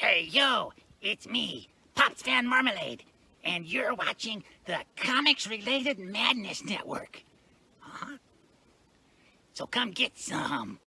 Hey, yo, it's me, Pops Van Marmalade, and you're watching the Comics-Related Madness Network. Huh? So come get some.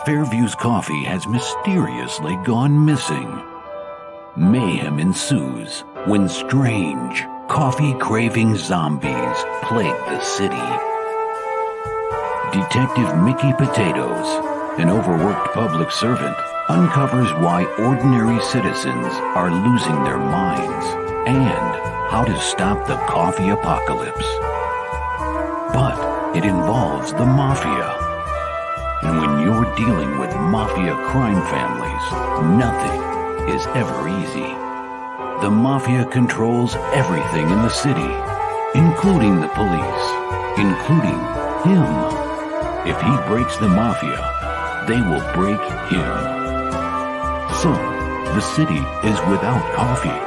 Fairview's coffee has mysteriously gone missing. Mayhem ensues when strange, coffee-craving zombies plague the city. Detective Mickey Potatoes, an overworked public servant, uncovers why ordinary citizens are losing their minds and how to stop the coffee apocalypse. But it involves the mafia. And when you're dealing with mafia crime families, nothing is ever easy. The mafia controls everything in the city, including the police, including him. If he breaks the mafia, they will break him. So, the city is without coffee.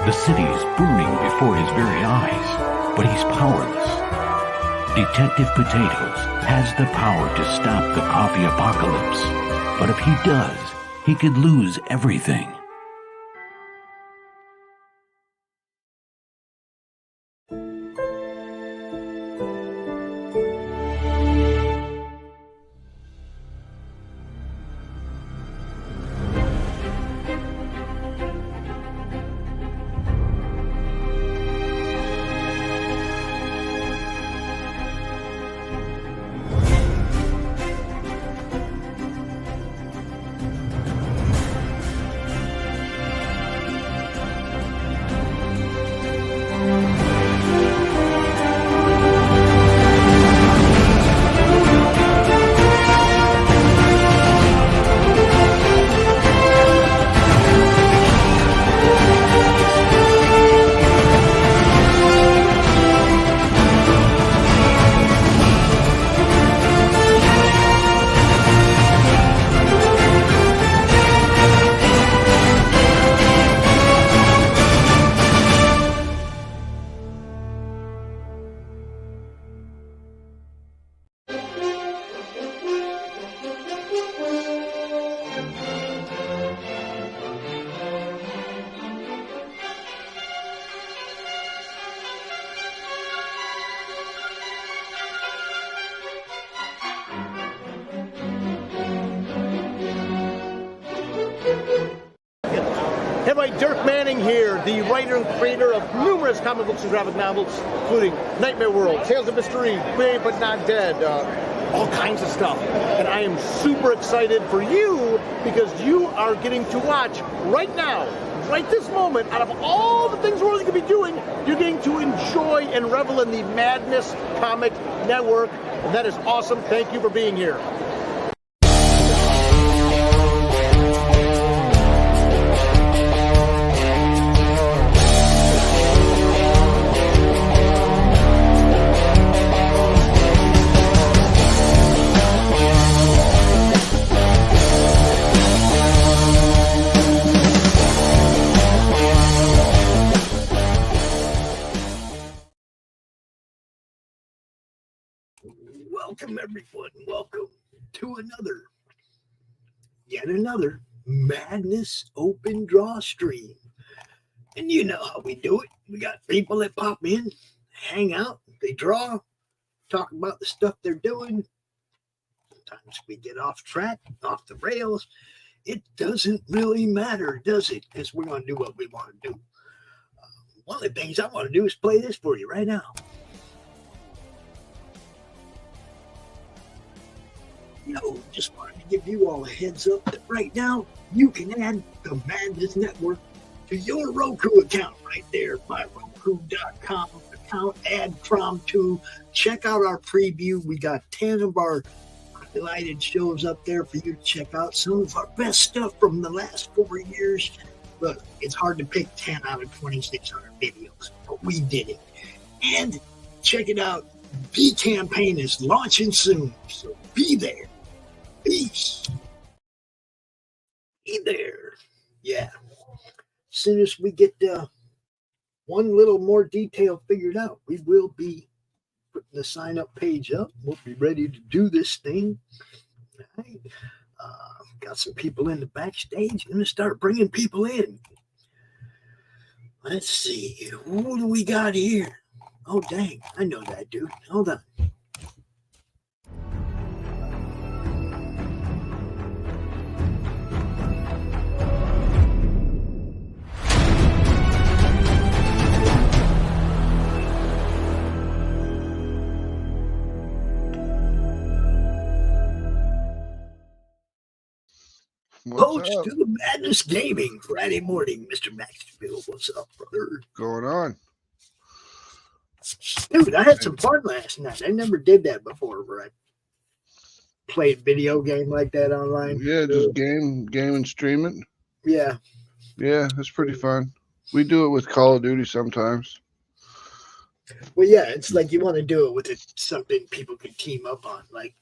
The city is burning before his very eyes, but he's powerless. Detective Potatoes has the power to stop the coffee apocalypse, but if he does, he could lose everything. The writer and creator of numerous comic books and graphic novels, including Nightmare World, Tales of Mystery, Brave But Not Dead, all kinds of stuff. And I am super excited for you because you are getting to watch right now, right this moment, out of all the things we're going to be doing, you're getting to enjoy and revel in the Madness Comic Network. And that is awesome. Thank you for being here. Welcome, everyone. Welcome to yet another Madness Open Draw stream. And you know how we do it. We got people that pop in, hang out, they draw, talk about the stuff they're doing. Sometimes we get off track, off the rails. It doesn't really matter, does it? Because we're going to do what we want to do. One of the things I want to do is play this for you right now. Just wanted to give you all a heads up that right now you can add the Madness Network to your Roku account right there by roku.com account, add Crom 2. Check out our preview. We got 10 of our highlighted shows up there for you to check out. Some of our best stuff from the last 4 years. Look, it's hard to pick 10 out of 2,600 videos, but we did it. And check it out. The campaign is launching soon, so be there. Peace. Be there. Yeah. As soon as we get one little more detail figured out, we will be putting the sign-up page up. We'll be ready to do this thing. All right. Got some people in the backstage. Going to start bringing people in. Let's see. Who do we got here? Oh, dang. I know that dude. Hold on. Host to the Madness Gaming Friday morning, Mr. Maxville. What's up, brother? Going on? Dude, I had some fun last night. I never did that before where I played video game like that online. Yeah, just game and stream it. Yeah. Yeah, it's pretty fun. We do it with Call of Duty sometimes. Well, yeah, it's like you want to do it with something people can team up on, like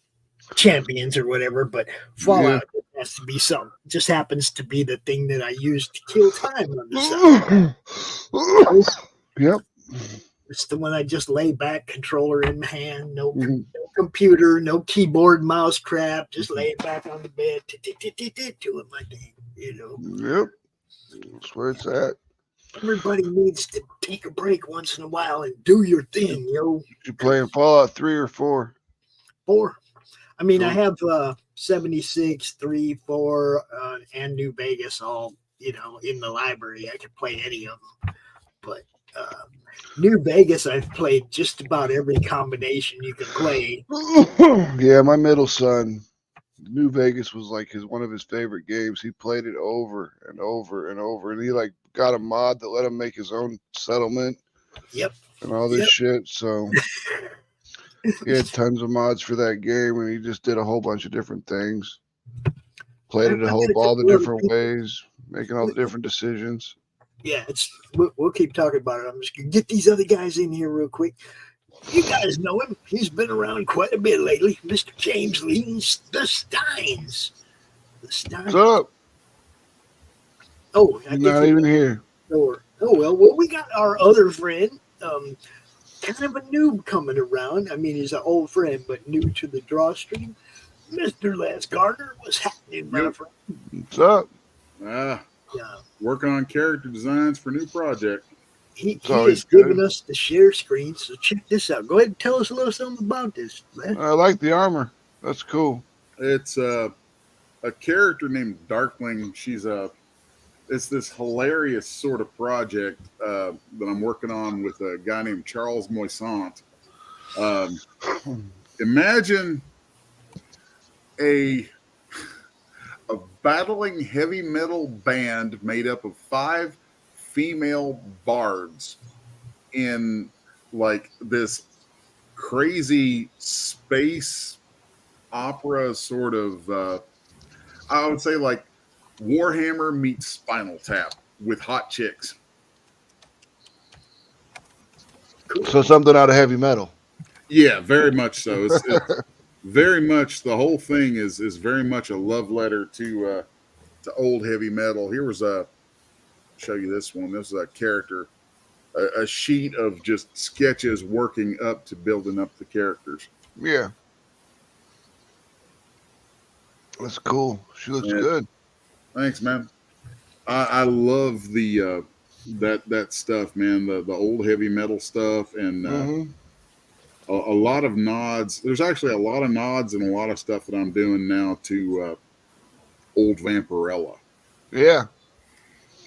Champions or whatever, but Fallout has to be something. Just happens to be the thing that I use to kill time on the side. Yep. It's the one I just lay back, controller in hand, no computer, no keyboard, mouse crap, just lay back on the bed, doing my thing, Yep. That's where it's at. Everybody needs to take a break once in a while and do your thing, yo. You playing Fallout 3 or 4? 4. I mean, I have 76, 3, 4, and New Vegas all, in the library. I could play any of them. But New Vegas, I've played just about every combination you can play. Yeah, my middle son, New Vegas was like one of his favorite games. He played it over and over and over. And he got a mod that let him make his own settlement. Yep. And all this shit. So he had tons of mods for that game, and he just did a whole bunch of different things. Played it all the different ways, making all the different decisions. Yeah, we'll keep talking about it. I'm just going to get these other guys in here real quick. You guys know him. He's been around quite a bit lately. Mr. James Lee's The Steins. The Steins. What's up? Oh, not even here. Oh, well, we got our other friend, kind of a noob coming around. I mean, he's an old friend, but new to the Drawstream. Mr. Les Gardner, what's happening, my friend? What's up? Working on character designs for new project. He is giving us the share screen, so check this out. Go ahead and tell us a little something about this, Les. I like the armor. That's cool. It's a character named Darkling. It's this hilarious sort of project that I'm working on with a guy named Charles Moissant. Imagine a battling heavy metal band made up of 5 female bards in like this crazy space opera sort of, I would say like Warhammer meets Spinal Tap with hot chicks. So something out of heavy metal. Yeah, very much so. It's very much, the whole thing is very much a love letter to old heavy metal. Here was show you this one. This is a character, a sheet of just sketches working up to building up the characters. Yeah. That's cool. She looks good. Thanks, man. I love the that stuff, man. The old heavy metal stuff, and a lot of nods. There's actually a lot of nods and a lot of stuff that I'm doing now to old Vampirella. Yeah.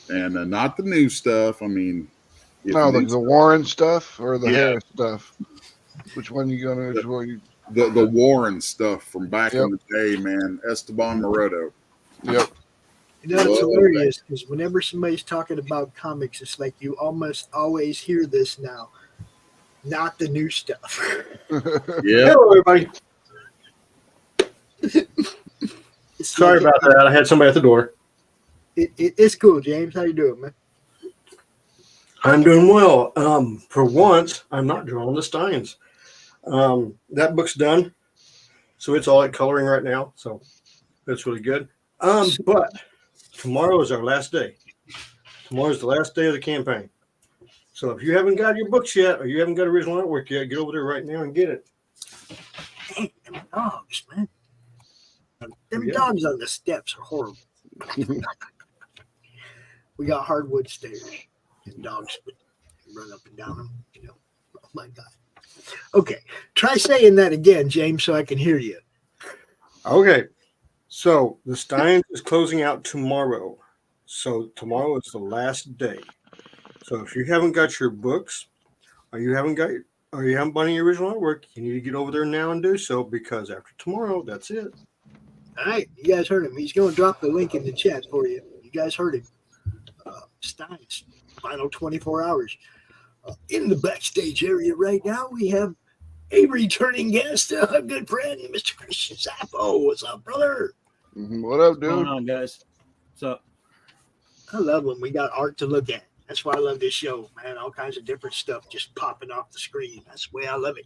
And not the new stuff. I mean, No, the Warren stuff or the Yeah. Harris stuff. Which one you gonna? Which one you? the Warren stuff from back Yep. in the day, man. Esteban Maroto. Yep. You know, it's Love hilarious because whenever somebody's talking about comics, it's like you almost always hear this now. Not the new stuff. Yeah. Hello, everybody. It's Sorry like- about that. I had somebody at the door. It's cool, James. How you doing, man? I'm doing well. For once, I'm not drawing the Steins. That book's done, so it's all at coloring right now. So that's really good. But tomorrow is our last day. Tomorrow is the last day of the campaign. So if you haven't got your books yet, or you haven't got original artwork yet, get over there right now and get it. Dang, them dogs, man. Them Yeah. dogs on the steps are horrible. We got hardwood stairs, and dogs would run up and down them. You know, oh my god. Okay, try saying that again, James, so I can hear you. Okay. So the Steins is closing out tomorrow. So tomorrow is the last day. So if you haven't got your books, or you haven't bought any original artwork, you need to get over there now and do so, because after tomorrow, that's it. All right, you guys heard him. He's going to drop the link in the chat for you. You guys heard him. Stein's final 24 hours. In the backstage area right now, we have a returning guest, a good friend, Mr. Christian Zappo. What's up, brother? What up, What's going dude? on, guys? What's up? I love when we got art to look at. That's why I love this show, man. All kinds of different stuff just popping off the screen. That's the way I love it.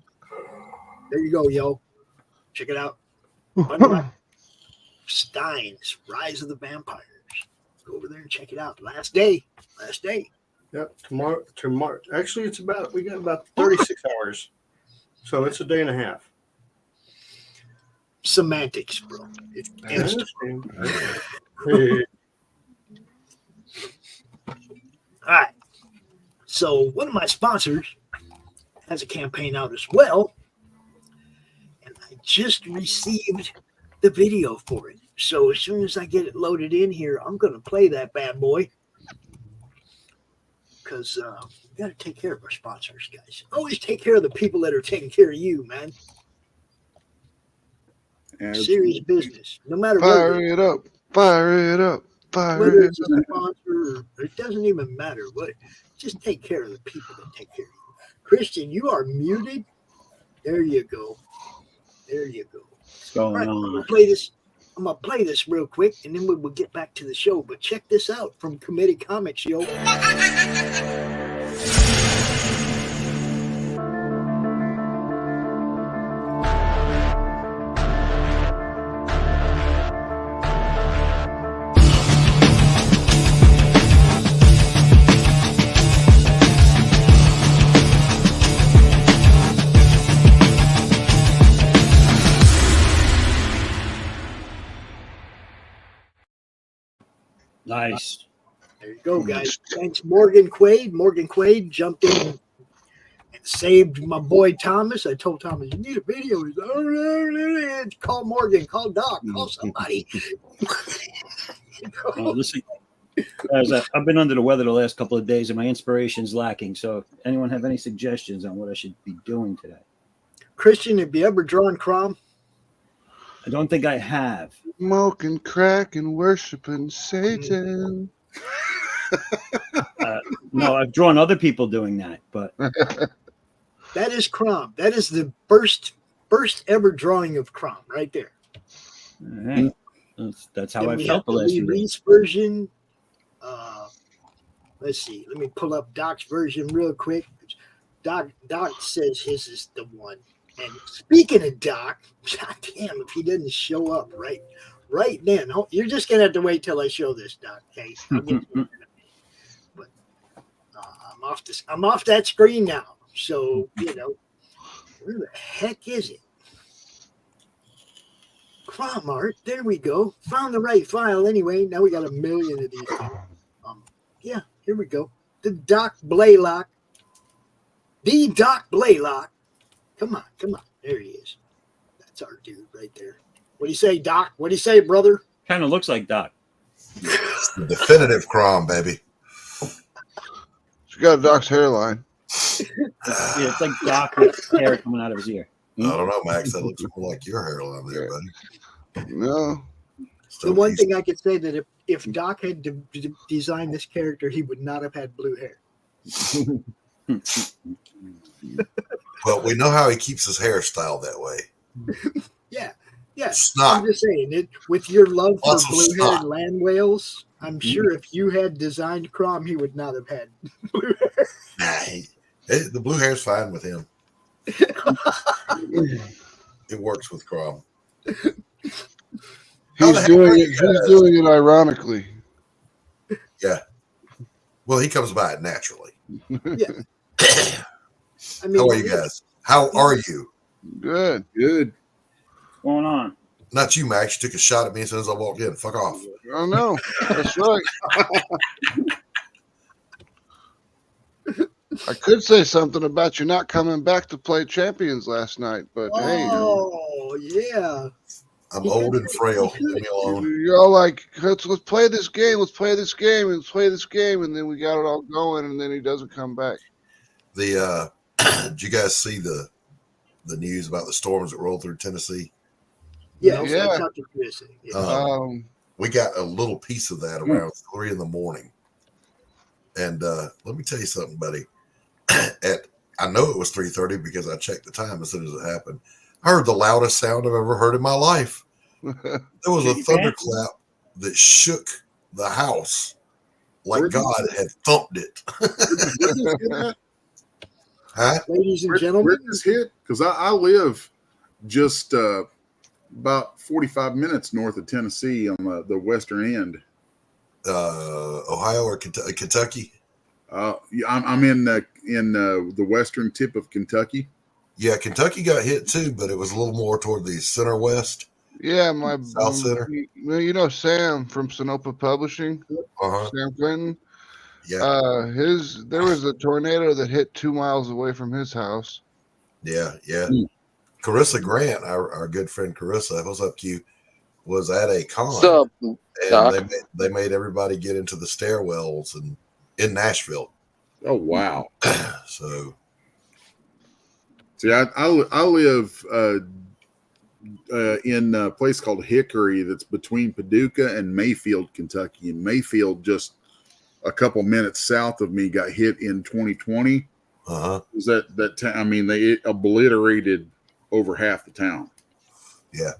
There you go, yo. Check it out. Stein's Rise of the Vampires. Go over there and check it out. Last day. Yep. Tomorrow. Actually, we got about 36 hours. So it's a day and a half. Semantics, bro. It's I instant. understand. All right. So one of my sponsors has a campaign out as well. And I just received the video for it. So as soon as I get it loaded in here, I'm going to play that bad boy. Because we got to take care of our sponsors, guys. Always take care of the people that are taking care of you, man. Serious business. No matter Fire what. it up. Fire it up. Fire Whether it it's a up. sponsor or it doesn't even matter what. Just take care of the people that take care of you. Christian, you are muted. There you go. There you go. What's All going right, on? I'm gonna play this real quick, and then we will get back to the show. But check this out from Committee Comics, yo. Nice. There you go, guys. Thanks, Morgan Quaid. Morgan Quaid jumped in and saved my boy Thomas. I told Thomas, you need a video. He's like, oh, call Morgan, call Doc, call somebody. Oh, listen, guys, I've been under the weather the last couple of days, and my inspiration's lacking. So, if anyone have any suggestions on what I should be doing today? Christian, have you ever drawn Crom? I don't think I have. Smoking crack and worshiping Satan. No, I've drawn other people doing that, but That is Crom. That is the first ever drawing of Crom right there. all right. That's how Then I we felt have the the last few days. release version. Let's see. Let me pull up Doc's version real quick. Doc says his is the one. And speaking of Doc, god damn, if he didn't show up right then, you're just gonna have to wait till I show this, Doc. Okay, I'll get to it in a minute. But I'm off that screen now. So where the heck is it? Crom art. There we go. Found the right file anyway. Now we got a million of these. Yeah, here we go. the Doc Blalock. The Doc Blalock. Come on. There he is. That's our dude right there. What do you say, Doc? What do you say, brother? Kind of looks like Doc. It's the definitive Crom, baby. She's got a Doc's hairline. Yeah, it's like Doc with hair coming out of his ear. I don't know, Max. That looks more like your hairline there, buddy. No. The one thing I could say that if Doc had designed this character, he would not have had blue hair. Well, we know how he keeps his hairstyle that way. Yeah. Snot. I'm just saying, with your love for Lots of blue-haired snot. land whales, I'm sure if you had designed Crom, he would not have had blue hair. Nah, the blue hair's fine with him. It works with Crom. He's doing it ironically. Yeah. Well, he comes by it naturally. Yeah. I mean, How are you guys? How are you? Good. Good. What's going on? Not you, Max. You took a shot at me as soon as I walked in. Fuck off. I know. That's right. I could say something about you not coming back to play Champions last night, but hey. Oh, yeah. I'm old and frail. Leave me alone. You're all like, let's play this game, let's play this game, and then we got it all going, and then he doesn't come back. Did you guys see the news about the storms that rolled through Tennessee? Yeah. Yeah. That's not the Chrissy. Yeah. We got a little piece of that around 3 a.m. And let me tell you something, buddy. I know it was 3:30 because I checked the time as soon as it happened. I heard the loudest sound I've ever heard in my life. There was a thunderclap that shook the house like God had thumped it. Huh? Ladies and gentlemen. Where this hit? Because I live just about 45 minutes north of Tennessee on the western end. Ohio or Kentucky? I'm in the western tip of Kentucky. Yeah, Kentucky got hit too, but it was a little more toward the center west. Yeah, my South Center. You know Sam from Sonoma Publishing, Sam Clinton. Yeah. There was a tornado that hit 2 miles away from his house. Yeah. Carissa Grant, our good friend Carissa, what's up, Q, was at a con. What's up, Doc? And they made everybody get into the stairwells and in Nashville. Oh wow! So, see, I live in a place called Hickory that's between Paducah and Mayfield, Kentucky. And Mayfield, just a couple minutes south of me, got hit in 2020. Was that town? I mean, they obliterated over half the town. Yeah.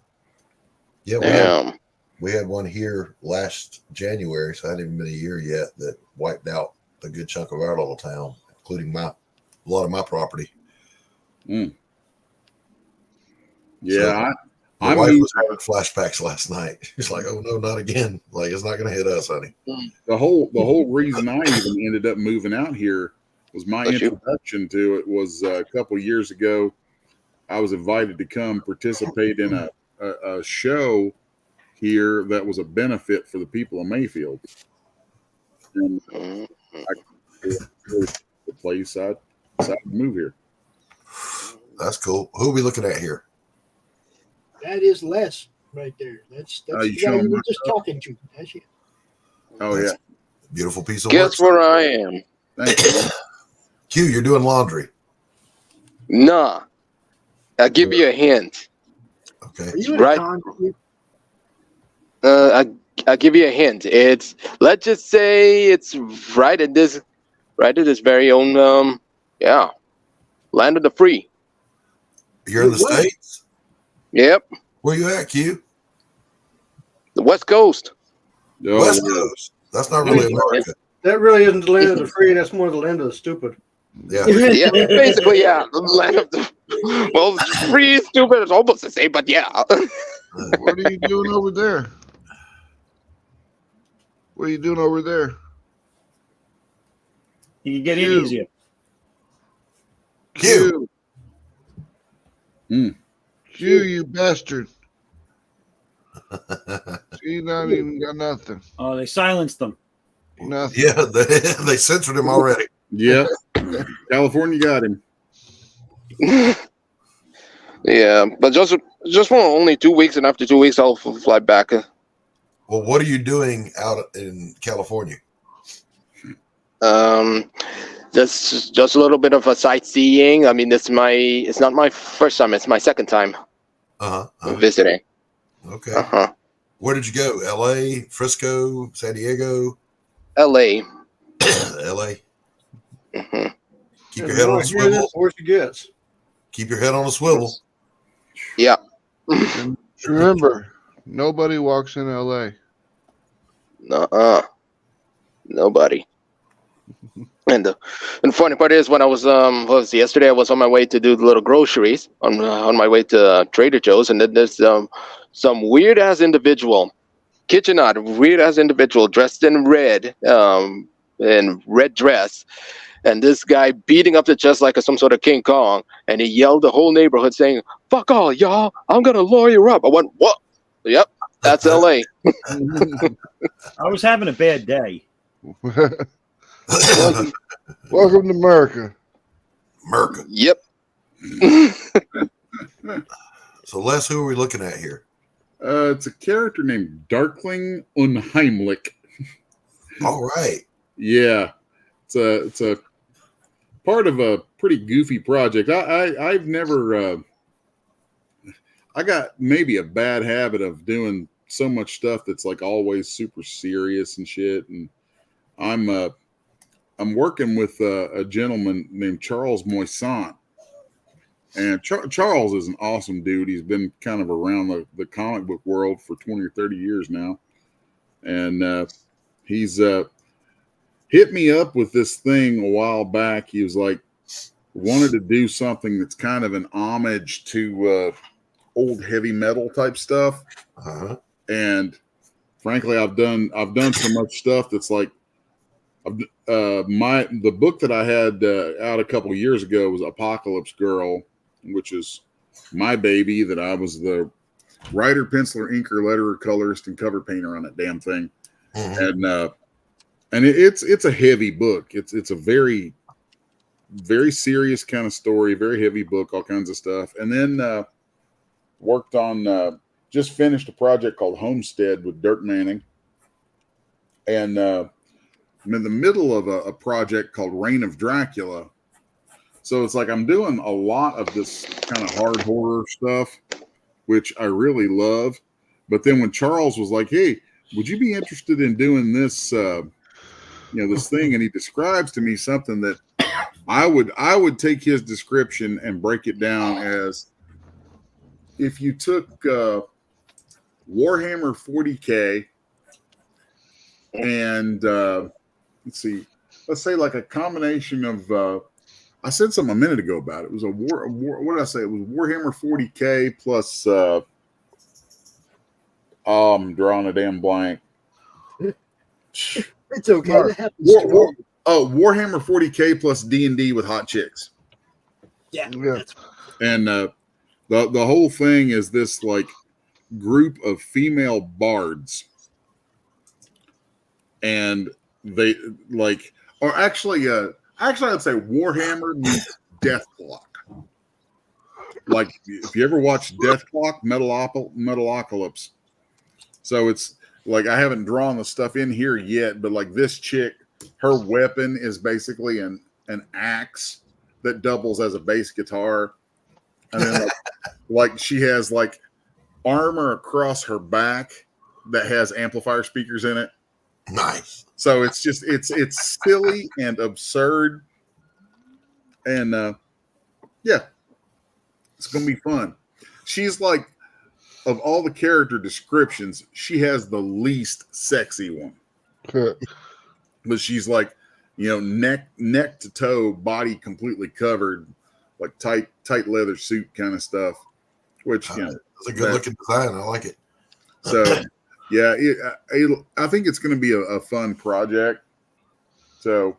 We had one here last January, so it hadn't even been a year yet, that wiped out a good chunk of our little town, including a lot of my property. Yeah, So, my wife was having flashbacks last night. She's like, "Oh no, not again! Like it's not going to hit us, honey." The whole reason I even ended up moving out here was my introduction to it was a couple years ago. I was invited to come participate in a show here that was a benefit for the people of Mayfield. And the place I decided to move here. That's cool. Who are we looking at here? That is Les right there. That's the guy you were just talking to. That's it. Oh, yeah. Beautiful piece of Guess work. where I am? Thank you. Q, you're doing laundry. Nah. I'll give you a hint. Okay. Are you in Right. a con? I'll give you a hint. Let's just say it's right at this very own land of the free. You're in the What? States? Yep. Where you at, Q? The West Coast. Oh, West Coast. That's not really America. That really isn't the land of the free. That's more the land of the stupid. Yeah. Yeah, basically, yeah. The land of the well, free, stupid is almost the same, but yeah. What are you doing over there? What are you doing over there? You can get in Q. easier. Q. Q, you bastard. You not even got nothing. Oh, they silenced them. Nothing. Yeah, they censored him already. Yep. California got him. Yeah, but just for only 2 weeks, and after 2 weeks, I'll fly back. Well, what are you doing out in California? Just a little bit of a sightseeing. I mean, it's not my first time; it's my second time visiting. Okay. Where did you go? L.A., Frisco, San Diego? L.A. L.A. Mm-hmm. Keep your head on a swivel. Where she gets. Keep your head on a swivel. Yeah. And remember, nobody walks in LA. Nobody. And the funny part is, when I was yesterday, I was on my way to do the little groceries on my way to Trader Joe's, and then there's some weird ass individual, kitchenette, weird ass individual dressed in red, in red dress, and this guy beating up the chest like some sort of King Kong, and he yelled the whole neighborhood saying, "Fuck all y'all, I'm gonna lawyer up." I went, "What?" Yep, that's LA. I was having a bad day. Welcome to America. America. Yep. So, Les, who are we looking at here? It's a character named Darkling Unheimlich. All right. Yeah, it's a part of a pretty goofy project. I've never. I got maybe a bad habit of doing so much stuff that's like always super serious and shit. And I'm working with a gentleman named Charles Moissant. And Charles is an awesome dude. He's been kind of around the comic book world for 20 or 30 years now. And he's hit me up with this thing a while back. He was like, wanted to do something that's kind of an homage to old heavy metal type stuff. And frankly, I've done so much stuff that's like, the book that I had out a couple of years ago was Apocalypse Girl, which is my baby, that I was the writer, penciler, inker, letterer, colorist, and cover painter on that damn thing. And it's a heavy book. It's a very, very serious kind of story, very heavy book, all kinds of stuff. And then worked on just finished a project called Homestead with Dirk Manning. And I'm in the middle of a project called Reign of Dracula. So it's like I'm doing a lot of this kind of hard horror stuff, which I really love. But then when Charles was like, "Hey, would you be interested in doing this, this thing?" And he describes to me something that I would take his description and break it down as if you took Warhammer 40K and let's say like a combination of I said something a minute ago about it. It was what did I say? It was Warhammer 40K plus I'm drawing a damn blank. It's okay. That happens to all. Warhammer 40K plus D&D with hot chicks. Yeah. And the whole thing is this like group of female bards, and they like, or actually I'd say Warhammer meets Deathclock. Like if you ever watched Deathclock, Metalocalypse. So it's like I haven't drawn the stuff in here yet, but like this chick, her weapon is basically an axe that doubles as a bass guitar, and then like she has like armor across her back that has amplifier speakers in it. Nice. So it's just it's silly and absurd, and yeah, it's gonna be fun. She's like, of all the character descriptions, she has the least sexy one. But she's like, neck to toe, body completely covered, like tight leather suit kind of stuff. Which it's a good looking design. I like it. So yeah, I think it's going to be a fun project. So,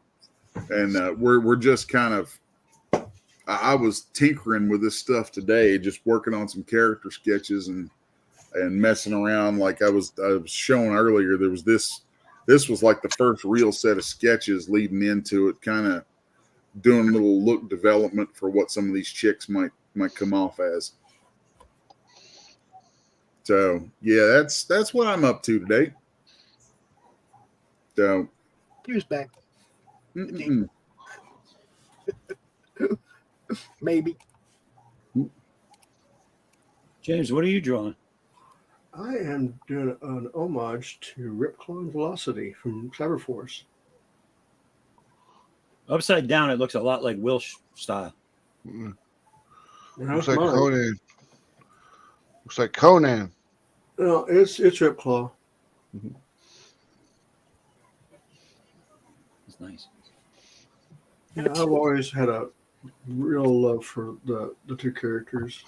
and we're just kind of. I was tinkering with this stuff today, just working on some character sketches and messing around. Like I was showing earlier, there was this this was like the first real set of sketches leading into it, kind of doing a little look development for what some of these chicks might come off as. So yeah, that's what I'm up to today. So Here's back. Maybe. James, what are you drawing? I am doing an homage to Ripclaw and Velocity from Cyberforce. Upside down, it looks a lot like Wilsh style. Looks like Conan. Looks like Conan. No, it's Ripclaw. It's nice. Yeah, I've always had a real love for the two characters,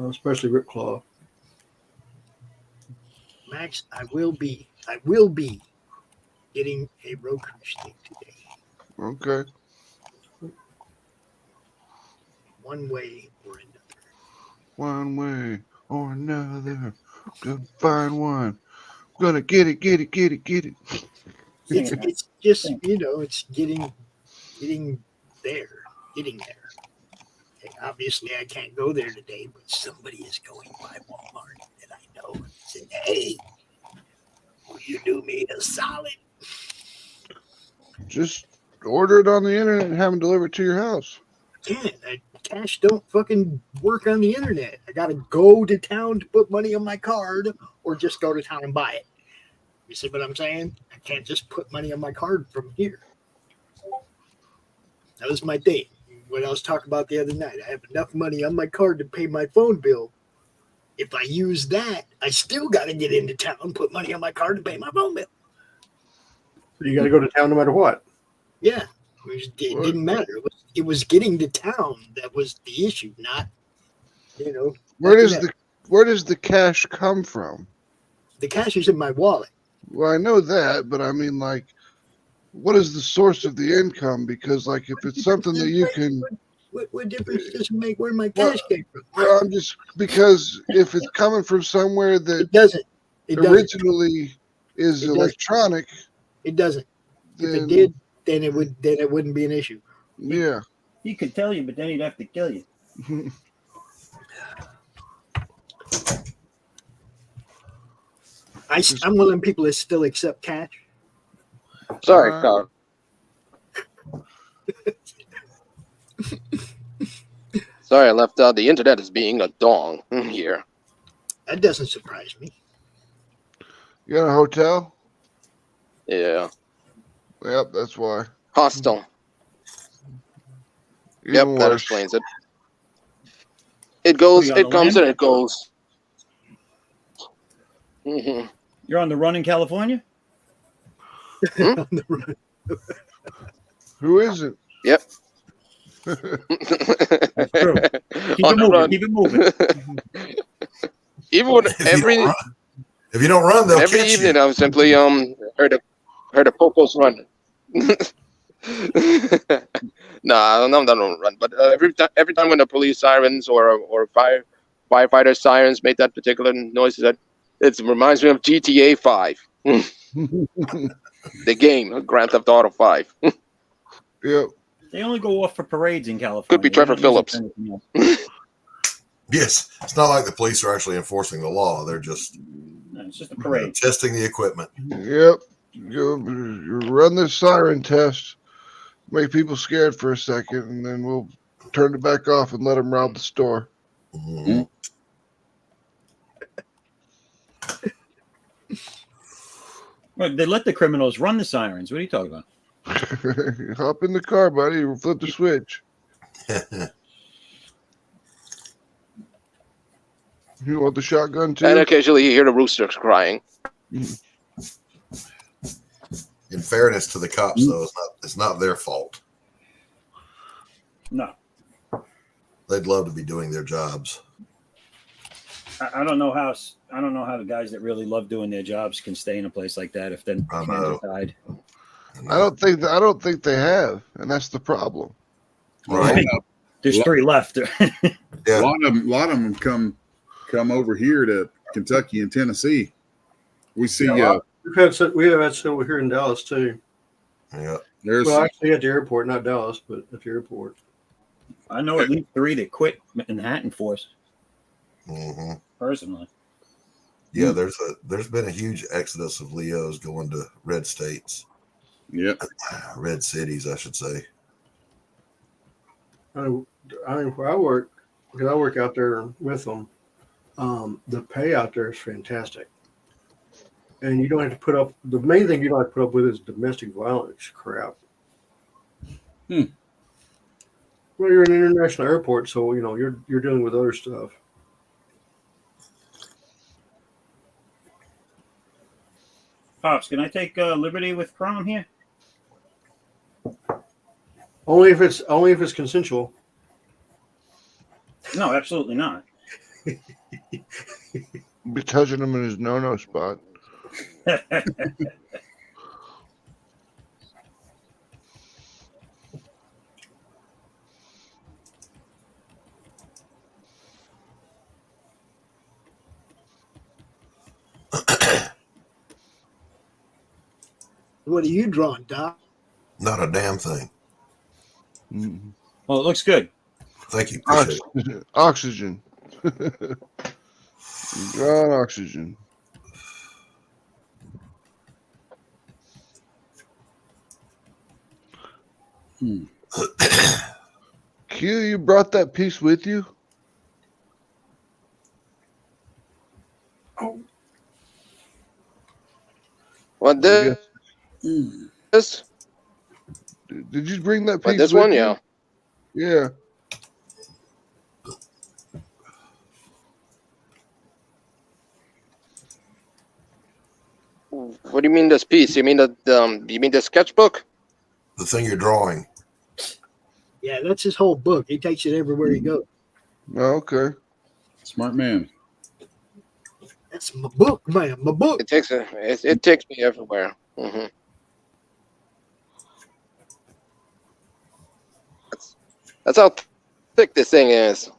especially Ripclaw. Max, I will be getting a Roku stick today. Okay. One way or another. One way or another. Gonna find one. Gonna get it. It's just, it's getting there. And obviously, I can't go there today, but somebody is going by Walmart that I know and said, hey, will you do me a solid? Just order it on the internet and have them delivered to your house. Can't. Cash don't fucking work on the internet. I gotta go to town to put money on my card or just go to town and buy it. You see what I'm saying? I can't just put money on my card from here. That was my thing. What I was talking about the other night. I have enough money on my card to pay my phone bill. If I use that, I still got to get into town, put money on my card to pay my phone bill. So you got to go to town no matter what. Yeah. It didn't matter. It was getting to town that was the issue, not, Where does the cash come from? The cash is in my wallet. Well, I know that, but I mean, like, what is the source of the income? Because, like, if it's something that you can... What difference does it make where my cash came from? Well, I'm just... Because if it's coming from somewhere that it doesn't. Originally is electronic... It doesn't. Then, if it did, then it wouldn't be an issue. Yeah. He could tell you, but then he'd have to kill you. I'm one of them people that still accept cash. Sorry, Carl. Sorry, I left out. The internet is being a dong here. That doesn't surprise me. You got a hotel? Yeah. Yep, that's why. Hostile. Yep, that explains it. It goes, it comes, and it goes. Mm-hmm. You're on the run in California? On the run. Who isn't? Yep. That's true. Keep it moving. Even when if you don't run, they'll every catch evening you. I simply heard a popos run. No, I don't run. But every time when the police sirens or firefighter sirens make that particular noise, it reminds me of GTA 5, the game, Grand Theft Auto 5. Yep. They only go off for parades in California. Could be Trevor Phillips. Yes, it's not like the police are actually enforcing the law. They're just it's just a parade. Testing the equipment. Yep. You run this siren test, make people scared for a second, and then we'll turn it back off and let them rob the store. Mm-hmm. Well, they let the criminals run the sirens. What are you talking about? Hop in the car, buddy. We'll flip the switch. You want the shotgun too? And occasionally you hear the roosters crying. In fairness to the cops, though, it's not their fault. No. They'd love to be doing their jobs. I don't know how the guys that really love doing their jobs can stay in a place like that if then died. I don't think they have, and that's the problem. Right. There's 3 left. Yeah. A lot of them come over here to Kentucky and Tennessee. We see We have had several here in Dallas too. Yeah. There's Well, actually at the airport, not Dallas, but at the airport. I know at least 3 that quit Manhattan for us Mm-hmm. personally. Yeah, there's been a huge exodus of Leos going to red states. Yep. Red cities, I should say. I where I work, because I work out there with them, the pay out there is fantastic. And you don't have to put up, the main thing you don't have to put up with is domestic violence crap. Hmm. Well, you're in an international airport, so you're dealing with other stuff. Pops, can I take liberty with Crom here? Only if it's consensual. No, absolutely not. Be touching him in his no-no spot. What are you drawing, Doc? Not a damn thing. Mm-hmm. Well, it looks good. Thank you. Appreciate it. Oxygen. Drawing oxygen. Q, you brought that piece with you? What this? This? Did you bring that piece What, this with one? you? Yeah. Yeah. What do you mean this piece? You mean the sketchbook? The thing you're drawing. Yeah, that's his whole book. He takes it everywhere he goes. Oh, okay. Smart man. That's my book, man. My book. It takes me everywhere. Mm-hmm. That's how thick this thing is.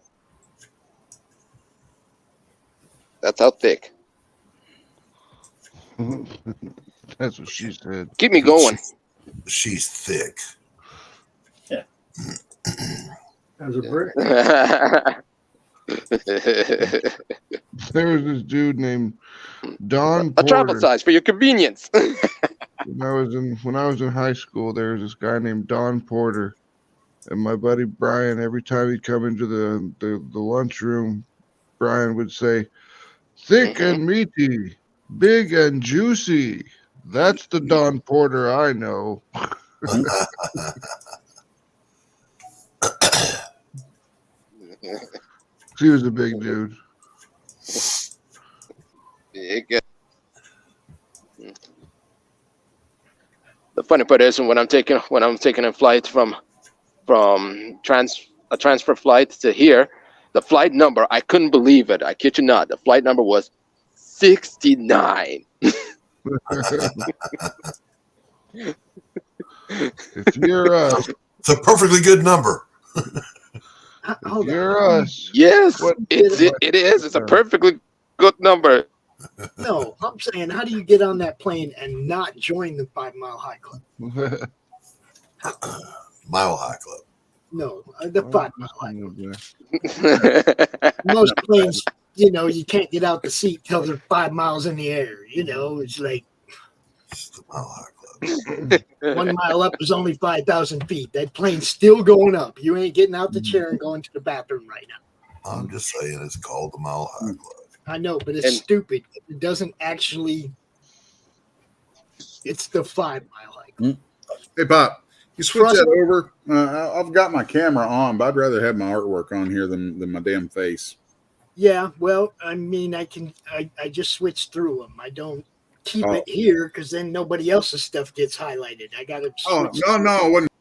That's how thick. That's what she said. Keep me going. She's thick. Yeah. As a brick. There was this dude named Don A travel Porter. size for your convenience. When I was in high school, there was this guy named Don Porter, and my buddy Brian. Every time he'd come into the lunchroom, Brian would say, "Thick and meaty, big and juicy. That's the Don Porter I know." He was a big dude. The funny part is when I'm taking a flight from a transfer flight to here, the flight number, I couldn't believe it. I kid you not. The flight number was 69. If you're us, It's a perfectly good number. Hold you're on. us. Yes, What- it is. It's a perfectly good number. No, I'm saying, how do you get on that plane and not join the 5 Mile High Club? Mile High Club. No, the 5 Mile High Club. Most planes, you can't get out the seat till they're 5 miles in the air. It's like It's the Mile High Club. 1 mile up is only 5,000 feet. That plane's still going up. You ain't getting out the chair and going to the bathroom right now. I'm just saying it's called the Mile High Club. I know, but it's stupid. It doesn't actually. It's the 5 Mile High Club. Hey, Pop, you switch that over. I've got my camera on, but I'd rather have my artwork on here than my damn face. Yeah, well, I mean, I just switch through them. I don't keep it here because then nobody else's stuff gets highlighted. I got to. Oh, no, I wouldn't.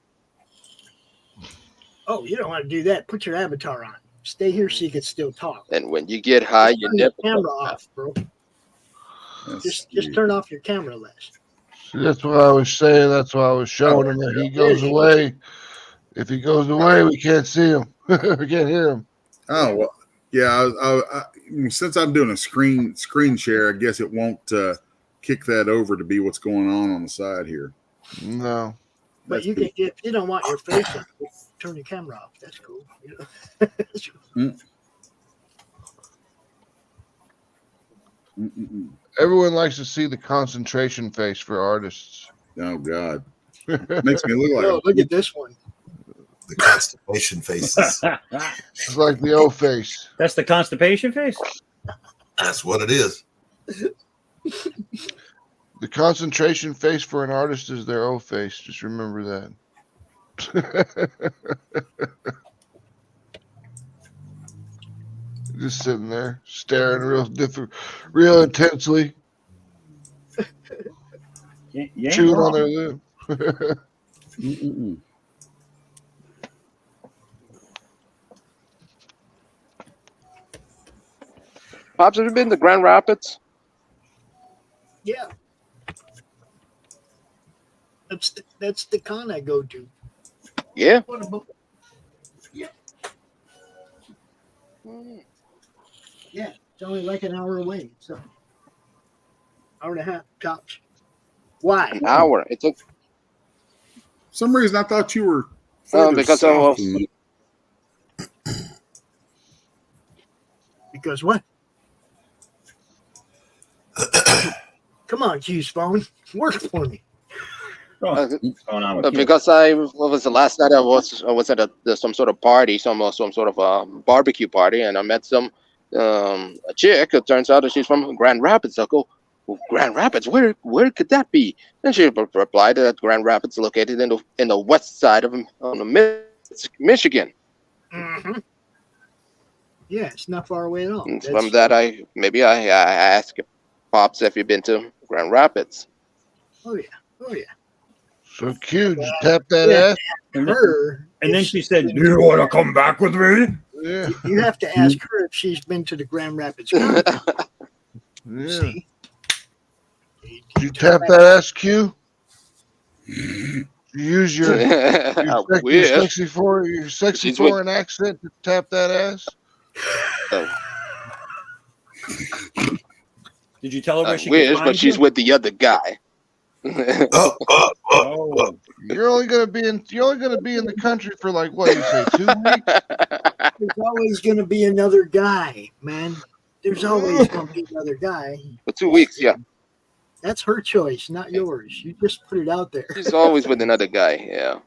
Oh, you don't want to do that. Put your avatar on. Stay here so you can still talk. And when you get high, you Turn your never camera off, bro. Just turn off your camera less. That's what I was saying. That's why I was showing him that he goes away. If he goes away, we can't see him. We can't hear him. Oh, well, yeah. I since I'm doing a screen share, I guess it won't kick that over to be what's going on the side here. No. But you can, if you don't want your face on, turn your camera off. That's cool. You know? Everyone likes to see the concentration face for artists. Oh God, makes me look like. Oh, look at this one. The constipation faces. It's like the O face. That's the constipation face? That's what it is. The concentration face for an artist is their O face. Just remember that. Just sitting there, staring real intensely, chewing on their lip. Pops, have you been to Grand Rapids? Yeah. That's the con I go to. Yeah. What about? Yeah. Yeah, it's only like an hour away. So, hour and a half tops. Why? An hour. It took. For some reason, I thought you were. Because I was. Because what? Come on, Q's phone. Work for me. Because what was the last night I was at some sort of party, some sort of a barbecue party, and I met a chick. It turns out that she's from Grand Rapids. I go, well, Grand Rapids, where could that be? And she replied that Grand Rapids is located in the west side of Michigan. Mm-hmm. Yeah, it's not far away at all. And from that, I asked Pops if you've been to Grand Rapids. Oh yeah, oh yeah. So cute. You tap that ass. And then she said, "Do you want to come back with me?" Yeah. You have to ask her if she's been to the Grand Rapids. Yeah. See? You tap that ass, Q? You use your sexy foreign accent to tap that ass? Did you tell her where she wish, could find but she's you? with the other guy. Oh. You're only gonna be in the country for like what you say, 2 weeks? There's always gonna be another guy, man. There's always gonna be another guy. For 2 weeks, yeah. That's her choice, not yours. You just put it out there. She's always with another guy, yeah.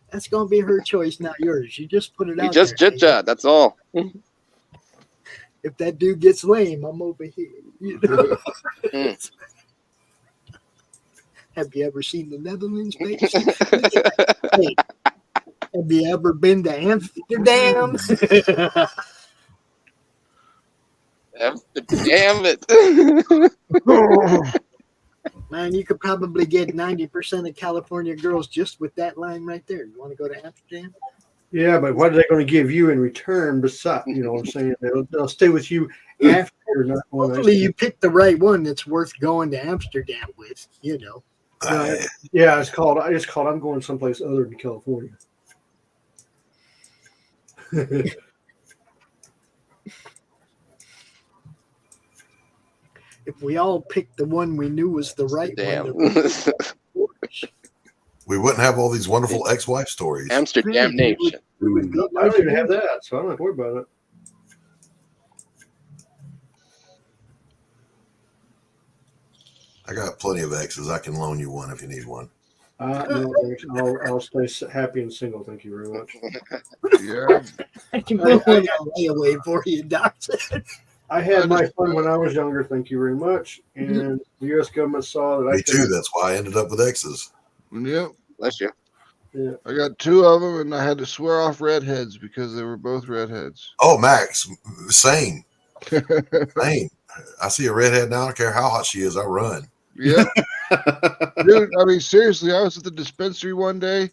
That's gonna be her choice, not yours. You just put it out You just there. chit-chat, that's all. If that dude gets lame, I'm over here. You know? Have you ever seen the Netherlands, baby? Hey, have you ever been to Amsterdam? Damn it. Man, you could probably get 90% of California girls just with that line right there. You want to go to Amsterdam? Yeah, but what are they going to give you in return? Besides, you know what I'm saying? They'll stay with you after. Not Hopefully, you pick the right one that's worth going to Amsterdam with. You know. Yeah, it's called. I'm going someplace other than California. If we all picked the one we knew was the right one, we wouldn't have all these wonderful ex-wife stories. Amsterdam Nation. I don't even have that, so I don't have to worry about it. I got plenty of exes. I can loan you one if you need one. No, I'll stay happy and single. Thank you very much. Yeah. I can put one away for you, Doctor. I had my fun when I was younger. Thank you very much. And the U.S. government saw that. Me too. That's why I ended up with exes. Yep. Bless you. Yeah. I got 2 of them, and I had to swear off redheads because they were both redheads. Oh, Max, same. Same. I see a redhead now. I don't care how hot she is. I run. Yeah. Dude, I mean, seriously, I was at the dispensary one day,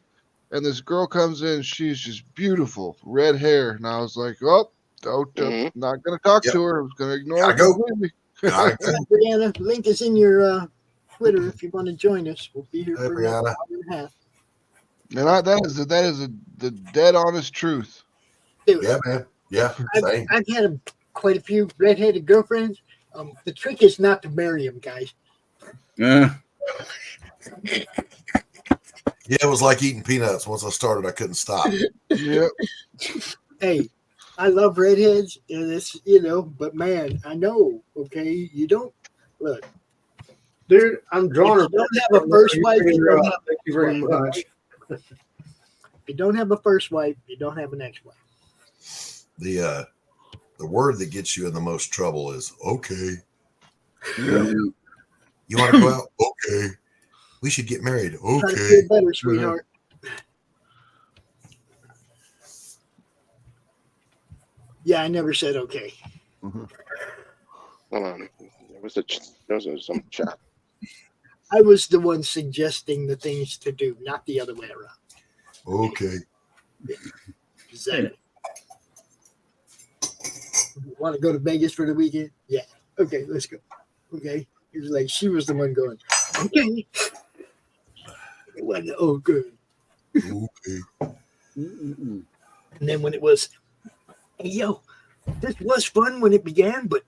and this girl comes in. She's just beautiful, red hair. And I was like, oh, not going to talk to her. I was going to ignore her completely. Brianna, link is in your Twitter if you want to join us. We'll be here for an hour and a half. And that is the dead honest truth. Dude, Yeah, man. Yeah, same. I've had quite a few redheaded girlfriends, The trick is not to marry him, guys. Yeah. Yeah, it was like eating peanuts. Once I started, I couldn't stop. Yep. Hey, I love redheads, and it's but man, I know. Okay, you don't look. Dude, I'm drawing. If you don't have a first wife, you don't have Thank you very much. If you don't have a first wife, you don't have an ex-wife. The word that gets you in the most trouble is okay. Yeah. You want to go out? Okay. We should get married. Try to Okay. feel better, sweetheart. Yeah, I never said okay. Hold on. There was some chat. I was the one suggesting the things to do, not the other way around. Okay. Exactly. Want to go to Vegas for the weekend? Yeah. Okay, let's go. Okay. He was like, she was the one going, okay. It wasn't, oh, good. Okay. And then when it was, hey, yo, this was fun when it began, but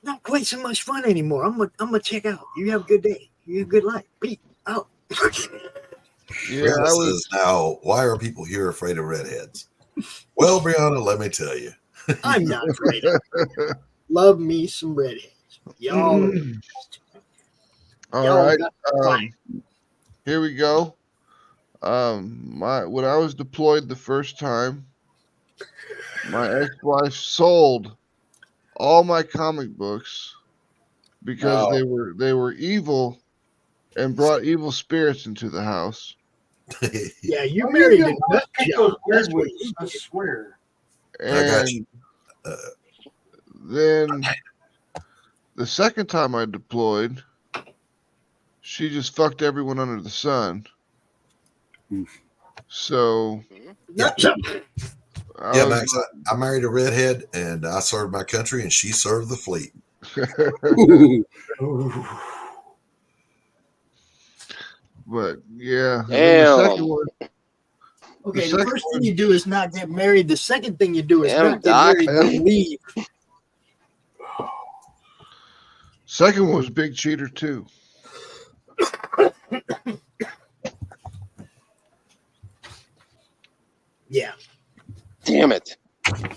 not quite so much fun anymore. I'm gonna check out. You have a good day. You have a good life. Peace out. Yeah, I Brianna was. says now, why are people here afraid of redheads? Well, Brianna, let me tell you. I'm not afraid of it. Love me some redheads. Y'all. All y'all right. got fine. Here we go. When I was deployed the first time, my ex-wife sold all my comic books because they were evil and brought evil spirits into the house. Yeah, you married a nut job. That's what I swear. I got And you. then the second time I deployed, she just fucked everyone under the sun. So nut job. Yeah, Max, I married a redhead and I served my country and she served the fleet. But yeah, Damn. the second one. Okay, The the second first one- thing you do is not get married. The second thing you do is Damn, not get Doc. married, but leave. Second one was Big Cheater too. Yeah. Damn it.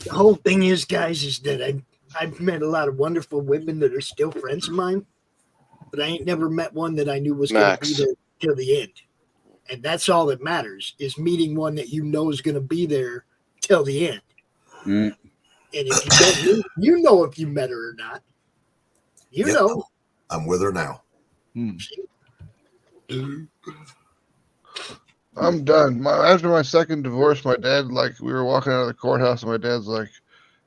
The whole thing is, guys, is that I've met a lot of wonderful women that are still friends of mine, but I ain't never met one that I knew was going to Max. be there till the end. And that's all that matters, is meeting one that you know is going to be there till the end. Mm. And if you don't, you know if you met her or not. You Yep. know. I'm with her now. I'm done. After my second divorce, my dad, like, we were walking out of the courthouse, and my dad's like,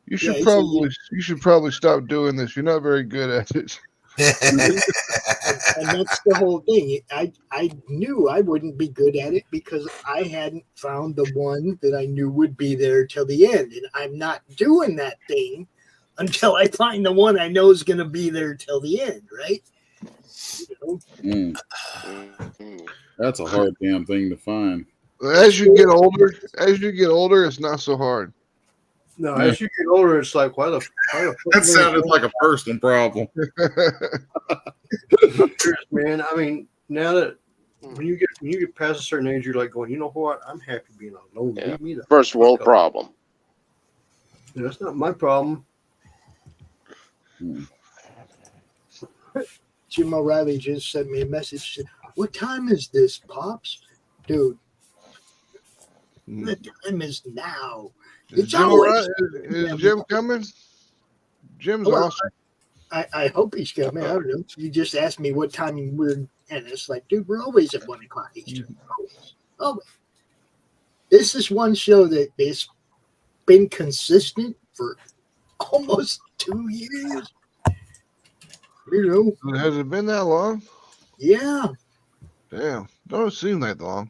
"You should he said, you should probably stop doing this. You're not very good at it." and that's the whole thing. I knew I wouldn't be good at it because I hadn't found the one that I knew would be there till the end. And I'm not doing that thing until I find the one I know is going to be there till the end, right? You know? That's a hard damn thing to find. As you get older, it's not so hard. No, as you get older, it's like, why the fuck That sounded like a personal problem. man. I mean, now that when you get past a certain age, you're like going, you know what? I'm happy being alone. Yeah. Leave me the First world fuck up. problem. Yeah, that's not my problem. Jim O'Reilly just sent me a message. Said, what time is this, Pops? Dude, the time is now. Is It's Jim always. is Jim coming? Jim's Well, awesome. I hope he's coming. I don't know. You just asked me what time we're, and it's like, dude, we're always at 1 o'clock Eastern. Always. This is one show that has been consistent for almost 2 years. You know, Has it been that long? yeah. Damn, don't seem that long.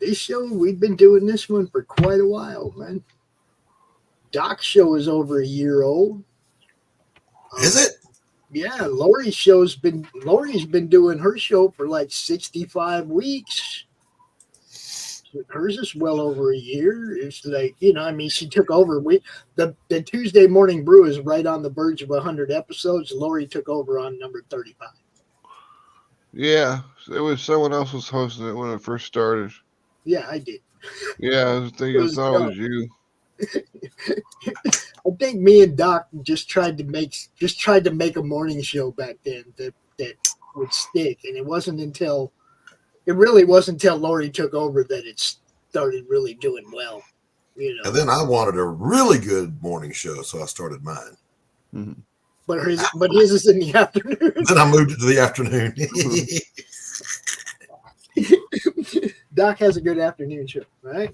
This show, we've been doing this one for quite a while, man. Doc's show is over a year old. Is it? Yeah, Laurie's been doing her show for like 65 weeks. hers is well over a year. It's like, I mean, she took over. The Tuesday Morning Brew is right on the verge of 100 episodes. Laurie took over on number 35. Yeah, it was someone else was hosting it when it first started. Yeah, I did. Yeah, I was thinking, I thought it was you. I think me and Doc just tried to make a morning show back then that would stick, and it really wasn't until Laurie took over that it started really doing well. And then I wanted a really good morning show, so I started mine. Mm-hmm. But his is in the afternoon. Then I moved it to the afternoon. Doc has a good afternoon show, right?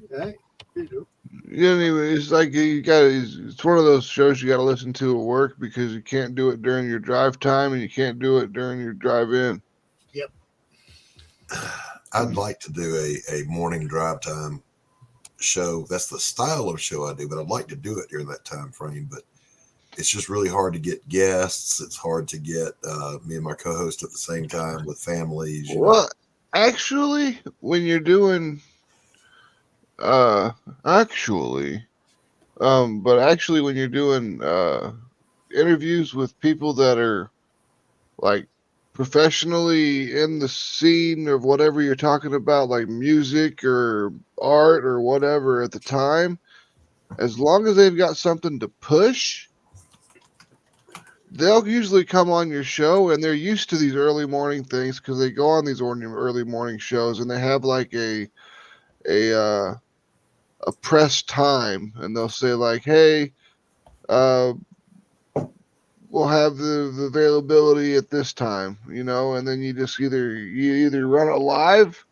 Yeah, anyway, it's like it's one of those shows you got to listen to at work because you can't do it during your drive time and you can't do it during your drive in. Yep. I'd like to do a morning drive time show. That's the style of show I do, but I'd like to do it during that time frame. But it's just really hard to get guests. It's hard to get me and my co-host at the same time with families. Well, actually, when you're doing, when you're doing interviews with people that are like professionally in the scene of whatever you're talking about, like music or art or whatever at the time, as long as they've got something to push, they'll usually come on your show, and they're used to these early morning things because they go on these early morning shows, and they have like a press time, and they'll say like, "Hey, we'll have the availability at this time," and then you just either run it live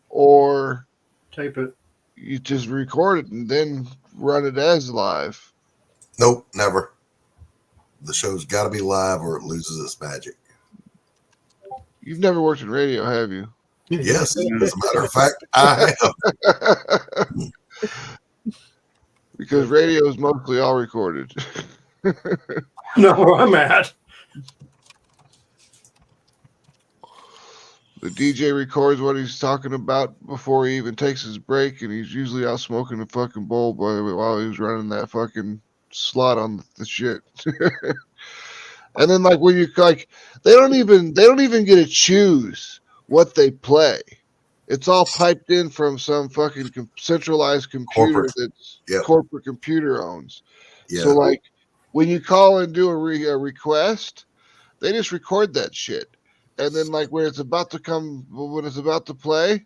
or tape it. You just record it and then run it as live. Nope, never. The show's got to be live or it loses its magic. You've never worked in radio, have you? Yes, as a matter of fact, I have. Because radio is mostly all recorded. No, I'm at. The DJ records what he's talking about before he even takes his break, and he's usually out smoking a fucking bowl while he was running that fucking slot on the shit. And then like when you like, they don't even get to choose what they play. It's all piped in from some fucking centralized computer that's corporate computer owns. Yeah. So like when you call and do a request, they just record that shit. And then like when it's about to play,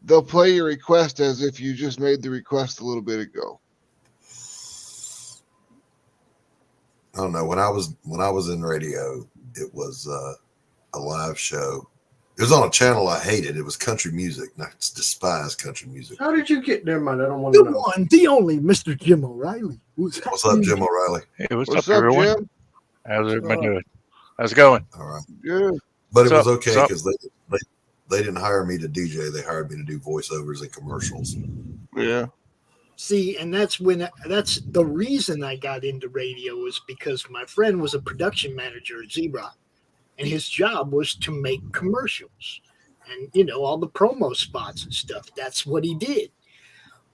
they'll play your request as if you just made the request a little bit ago. I don't know. When I was in radio, it was a live show. It was on a channel I hated. It was country music. And I despise country music. How did you get there, man? I don't want to know. The one, the only Mr. Jim O'Reilly. What's up, Jim O'Reilly? Hey, what's up, everyone? Jim? How's everybody doing? How's it going? All right. Good. But it was okay because they didn't hire me to DJ. They hired me to do voiceovers and commercials. Yeah. See, and that's the reason I got into radio was because my friend was a production manager at Zebra, and his job was to make commercials and, all the promo spots and stuff. That's what he did.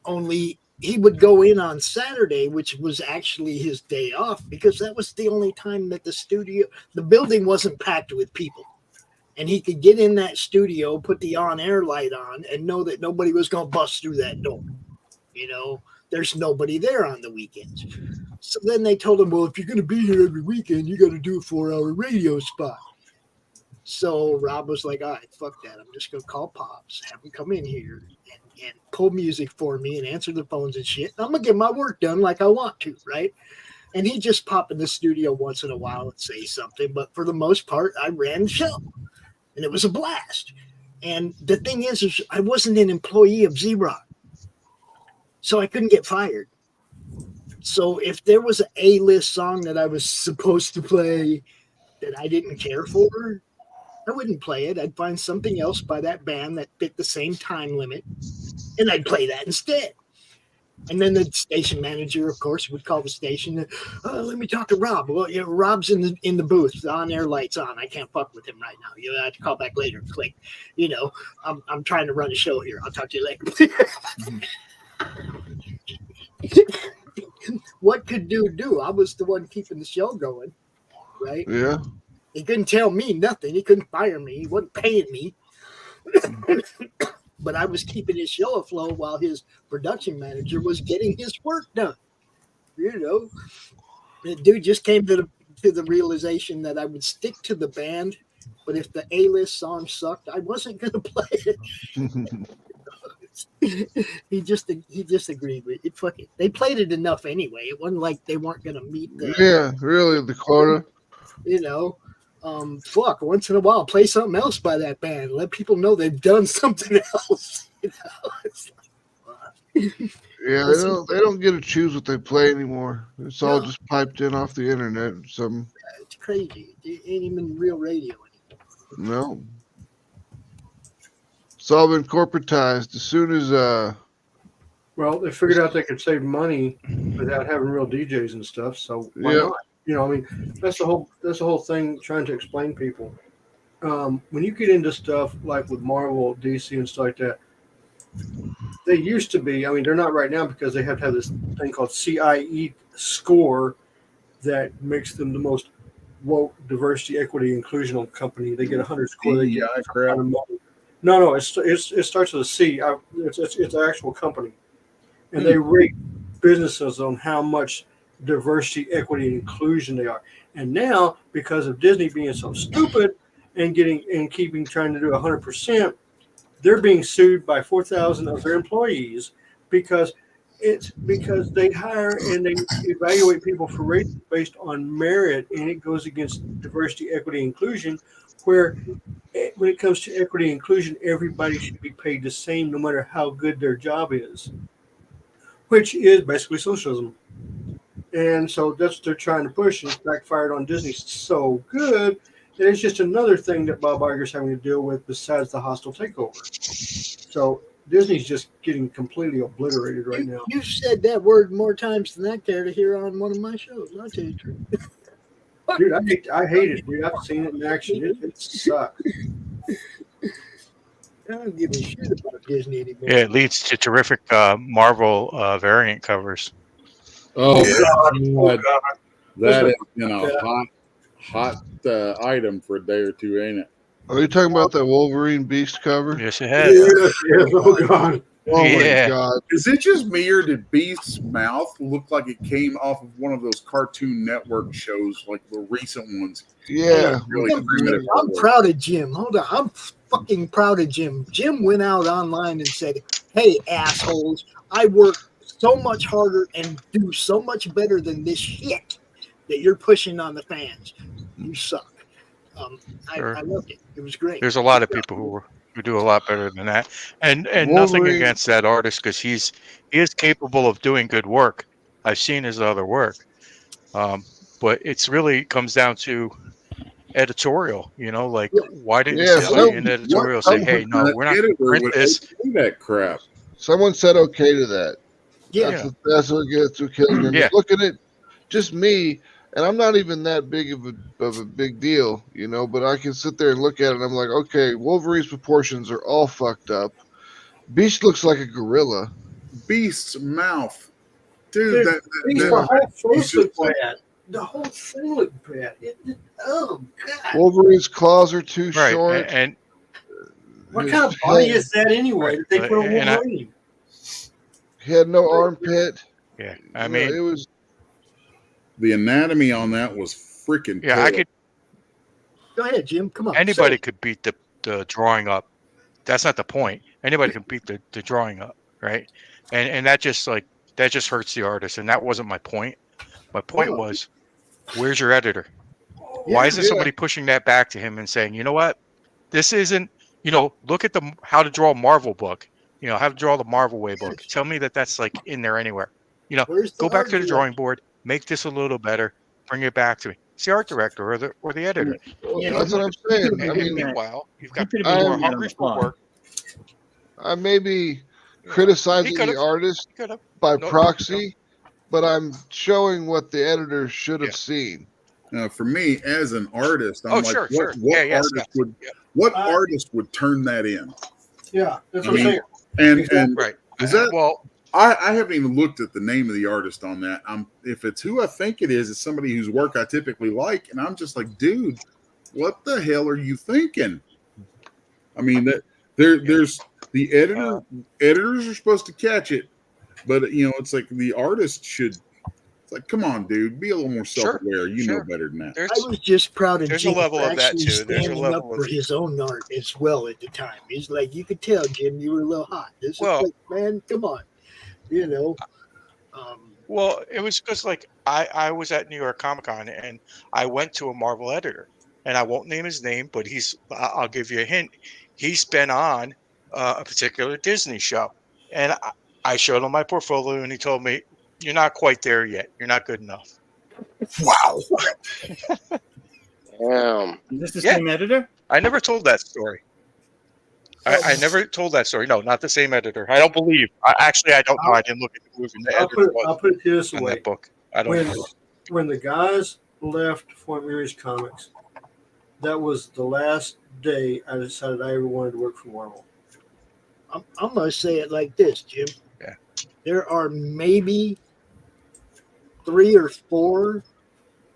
Only he would go in on Saturday, which was actually his day off, because that was the only time that the building wasn't packed with people. And he could get in that studio, put the on-air light on, and know that nobody was going to bust through that door. There's nobody there on the weekends. So then they told him, well, if you're going to be here every weekend, you got to do a 4-hour radio spot. So Rob was like, all right, fuck that. I'm just going to call Pops, have him come in here and pull music for me and answer the phones and shit. I'm going to get my work done like I want to, right? And he'd just pop in the studio once in a while and say something. But for the most part, I ran the show. And it was a blast. And the thing is I wasn't an employee of Z-Rock. So I couldn't get fired. So if there was an A-list song that I was supposed to play that I didn't care for, I wouldn't play it. I'd find something else by that band that fit the same time limit, and I'd play that instead. And then the station manager, of course, would call the station. Let me talk to Rob. Well, Rob's in the booth. On air lights on. I can't fuck with him right now. You have to call back later. Click. I'm trying to run a show here. I'll talk to you later. What could dude do? I was the one keeping the show going, right? Yeah. He couldn't tell me nothing. He couldn't fire me. He wasn't paying me. But I was keeping his show afloat while his production manager was getting his work done. The dude just came to the realization that I would stick to the band, but if the A-list song sucked, I wasn't going to play it. He just agreed with it. Fuck it. They played it enough anyway. It wasn't like they weren't going to meet the the quota. Fuck, once in a while, play something else by that band. Let people know they've done something else. It's like, they don't get to choose what they play anymore. It's all just piped in off the internet. It's crazy. It ain't even real radio anymore. No. It's all been corporatized. As soon as well, they figured out they could save money without having real DJs and stuff. So why not? That's the whole thing. Trying to explain people. When you get into stuff like with Marvel, DC, and stuff like that, they used to be. I mean, they're not right now because they have to have this thing called CIE score that makes them the most woke, diversity, equity, inclusion company. They get 100 score. They get No, it starts with a C. It's an actual company, and they rate businesses on how much diversity, equity, and inclusion they are. And now, because of Disney being so stupid and trying to do 100%, they're being sued by 4,000 of their employees because they hire and they evaluate people for rating based on merit, and it goes against diversity, equity, inclusion, where when it comes to equity and inclusion, everybody should be paid the same no matter how good their job is, which is basically socialism. And so that's what they're trying to push, and it's backfired on Disney so good. And it's just another thing that Bob Iger's having to deal with besides the hostile takeover. So Disney's just getting completely obliterated right now. You said that word more times than I care to hear on one of my shows. I'll tell you the truth. Dude, I hate it, dude. I've seen it in action. It sucks. I don't give a shit about Disney anymore. Yeah, it leads to terrific Marvel variant covers. Oh, God. That has been a hot item for a day or two, ain't it? Are you talking about that Wolverine Beast cover? Yes, it has. Yes. Oh, God. Oh, Yeah. my God. Is it just me, or did Beast's mouth look like it came off of one of those Cartoon Network shows, like the recent ones? Yeah. Really primitive. I'm proud of Jim. Hold on. I'm fucking proud of Jim. Jim went out online and said, hey, assholes, I work so much harder and do so much better than this shit that you're pushing on the fans. You suck. Sure. I loved it. It was great. There's a lot of people who do a lot better than that, and nothing Wolverine. against that artist because he is capable of doing good work. I've seen his other work, but it's really comes down to editorial. Like why didn't somebody in the editorial say, "Hey, no, we're not going to print this"? That crap. Someone said okay to that. Yeah. That's what gets what kills me. Yeah. Look at it, just me, and I'm not even that big of a big deal, but I can sit there and look at it and I'm like, okay, Wolverine's proportions are all fucked up. Beast looks like a gorilla. Beast's mouth. Dude, The whole face looked bad. The whole thing looked bad. Oh, God. Wolverine's claws are too short. And What kind of body is that anyway that they put on Wolverine? He had no armpit. Yeah, I mean, it was. The anatomy on that was freaking. Yeah, I could. Go ahead, Jim. Come on. Anybody could beat the drawing up. That's not the point. Anybody can beat the drawing up, right? And that just hurts the artist. And that wasn't my point. My point was, where's your editor? Why isn't somebody pushing that back to him and saying, you know what, this isn't. Look at the How to Draw a Marvel book. How to Draw the Marvel Way book. Tell me that that's like in there anywhere. Go back to the drawing board. Make this a little better. Bring it back to me. It's the art director or the editor. That's what I'm saying. Meanwhile, you've got people who are hungry for work. I maybe criticizing could've. the artist He could've. by No, proxy, but I'm showing what the editor should have Yeah. seen. For me as an artist, I'm Oh, like, sure, what, sure. what Yeah, yes, artist yes. would Yeah. what artist would turn that in? Yeah, that's I what I'm mean, saying. and Right. is that Well, I haven't even looked at the name of the artist on that. If it's who I think it is, it's somebody whose work I typically like, and I'm just like, dude, what the hell are you thinking? I mean, that there's the editors are supposed to catch it, but it's like the artist should. It's like, come on, dude, be a little more self-aware. You know better than that. I was just proud of there's Jim a level for of that actually too. There's a standing up level for of his own art as well at the time. He's like, you could tell, Jim, you were a little hot. This Well- is like, man, come on, Well, it was because like I was at New York Comic Con and I went to a Marvel editor, and I won't name his name, but I'll give you a hint. He's been on a particular Disney show, and I showed him my portfolio, and he told me, "You're not quite there yet. You're not good enough." Wow. Damn. Is this the Yeah. same editor? I never told that story. I never told that story. No, not the same editor. I don't believe. I don't know. I didn't look at the movie. The editor I'll put it this on way. that book. I don't know. When the guys left Fort Myers Comics, that was the last day I decided I ever wanted to work for Marvel. I'm going to say it like this, Jim. Yeah. There are maybe 3 or 4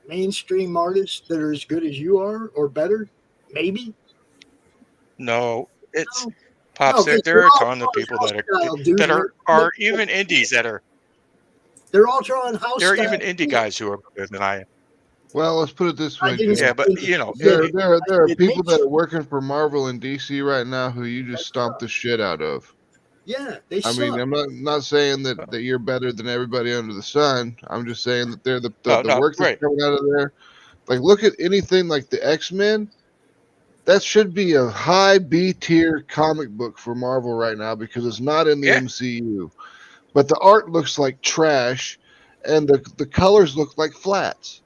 mainstream artists that are as good as you are or better. Maybe. No, it's No. Pops. No, There are a they're ton of all people that style, dude. are even indies that are. They're all drawing house There are style, even indie too. guys who are better than I am. Well, let's put it this I way, didn't Jim. Yeah, but There are people that are working for Marvel and DC right now who you just stomped the shit out of. Yeah, they I mean, suck. I'm not saying that you're better than everybody under the sun. I'm just saying that they're the No, work that's right. coming out of there. Like, look at anything like the X-Men. That should be a high B tier comic book for Marvel right now because it's not in the Yeah. MCU. But the art looks like trash, and the colors look like flats.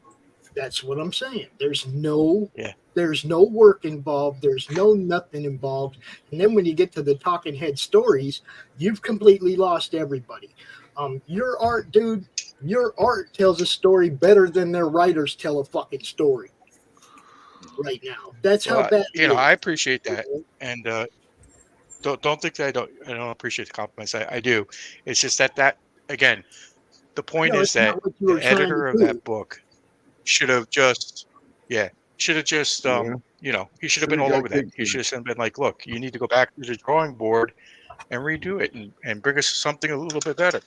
That's what I'm saying. There's no Yeah. there's no work involved. There's no nothing involved. And then when you get to the talking head stories, you've completely lost everybody. Your art, dude, your art tells a story better than their writers tell a fucking story right now. That's how Well, bad it is. I appreciate that, and don't think that I don't appreciate the compliments. I do. It's just that again, the point No, is it's not that what you were the trying to editor of do. that book should have just he should have been all over that. He should have been like, look, you need to go back to the drawing board and redo it and bring us something a little bit better.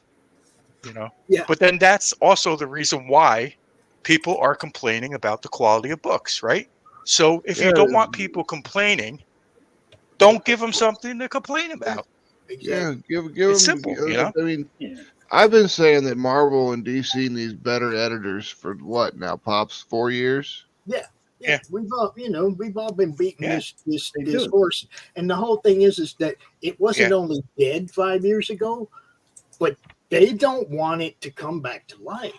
Yeah. But then that's also the reason why people are complaining about the quality of books, right? So if you don't want people complaining, don't give them something to complain about. Yeah, give It's them. simple, you know? I mean, I've been saying that Marvel and DC needs better editors for what now, Pops? 4 years? Yeah, we've all been beating Yeah, this do. horse, and the whole thing is that it wasn't only dead 5 years ago, but they don't want it to come back to life.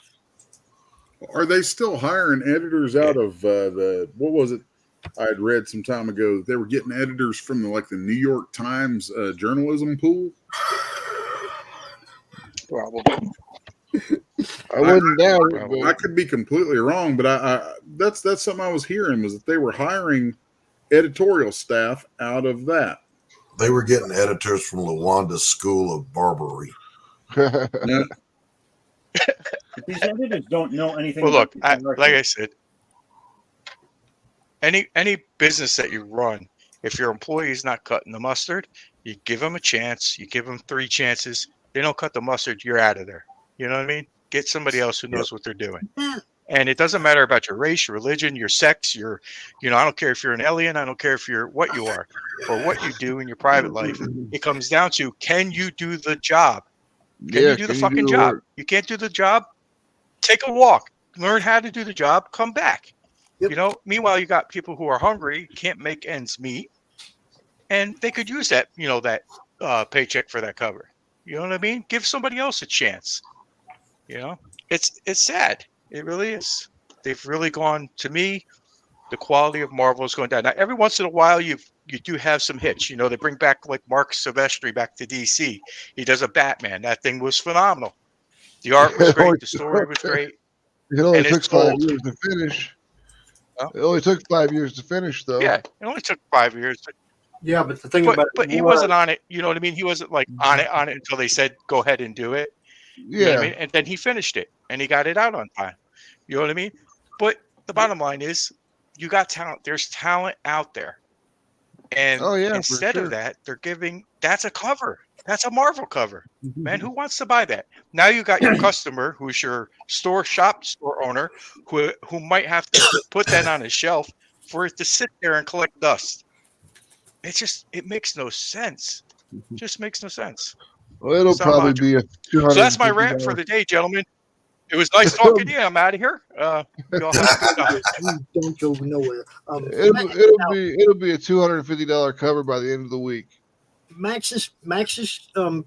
Are they still hiring editors out of what was it? I had read some time ago that they were getting editors from the New York Times journalism pool. Probably. I wouldn't doubt it. I could be completely wrong, but I that's something I was hearing was that they were hiring editorial staff out of that. They were getting editors from Lawanda's School of Barbery. Yeah. These editors don't know anything. Well, look, about like I said, any business that you run, if your employee is not cutting the mustard, you give them a chance. You give them 3 chances. They don't cut the mustard, you're out of there. You know what I mean? Get somebody else who knows what they're doing. And it doesn't matter about your race, your religion, your sex, I don't care if you're an alien. I don't care if you're what you are or what you do in your private life. It comes down to, can you do the job? Can you do the fucking job? Work? You can't do the job? Take a walk. Learn how to do the job. Come back. Yep. Meanwhile, you got people who are hungry, can't make ends meet, and they could use that, that paycheck for that cover. You know what I mean? Give somebody else a chance. It's sad. It really is. They've really gone, to me, the quality of Marvel is going down. Now, every once in a while, you do have some hits. You know, they bring back like Mark Silvestri back to DC. He does a Batman. That thing was phenomenal. The art was great. The story was great. It only And took it's 5 old. years to finish. Huh? It only took 5 years to finish, though. Yeah, it only took 5 years. Yeah, but the thing about But he wasn't on it. You know what I mean? He wasn't like on it until they said go ahead and do it. You know what I mean? And then he finished it and he got it out on time. You know what I mean? But the bottom line is, you got talent. There's talent out there. And instead of that, they're giving, that's a cover. That's a Marvel cover. Man, who wants to buy that? Now you got your customer, who's your store owner, who might have to put that on his shelf for it to sit there and collect dust. It makes no sense. Just makes no sense. Well, it'll probably be a $250. So that's my rant for the day, gentlemen. It was nice talking to you. I'm out of here. Y'all have a good night. Don't go nowhere. It'll be a $250 cover by the end of the week. Max's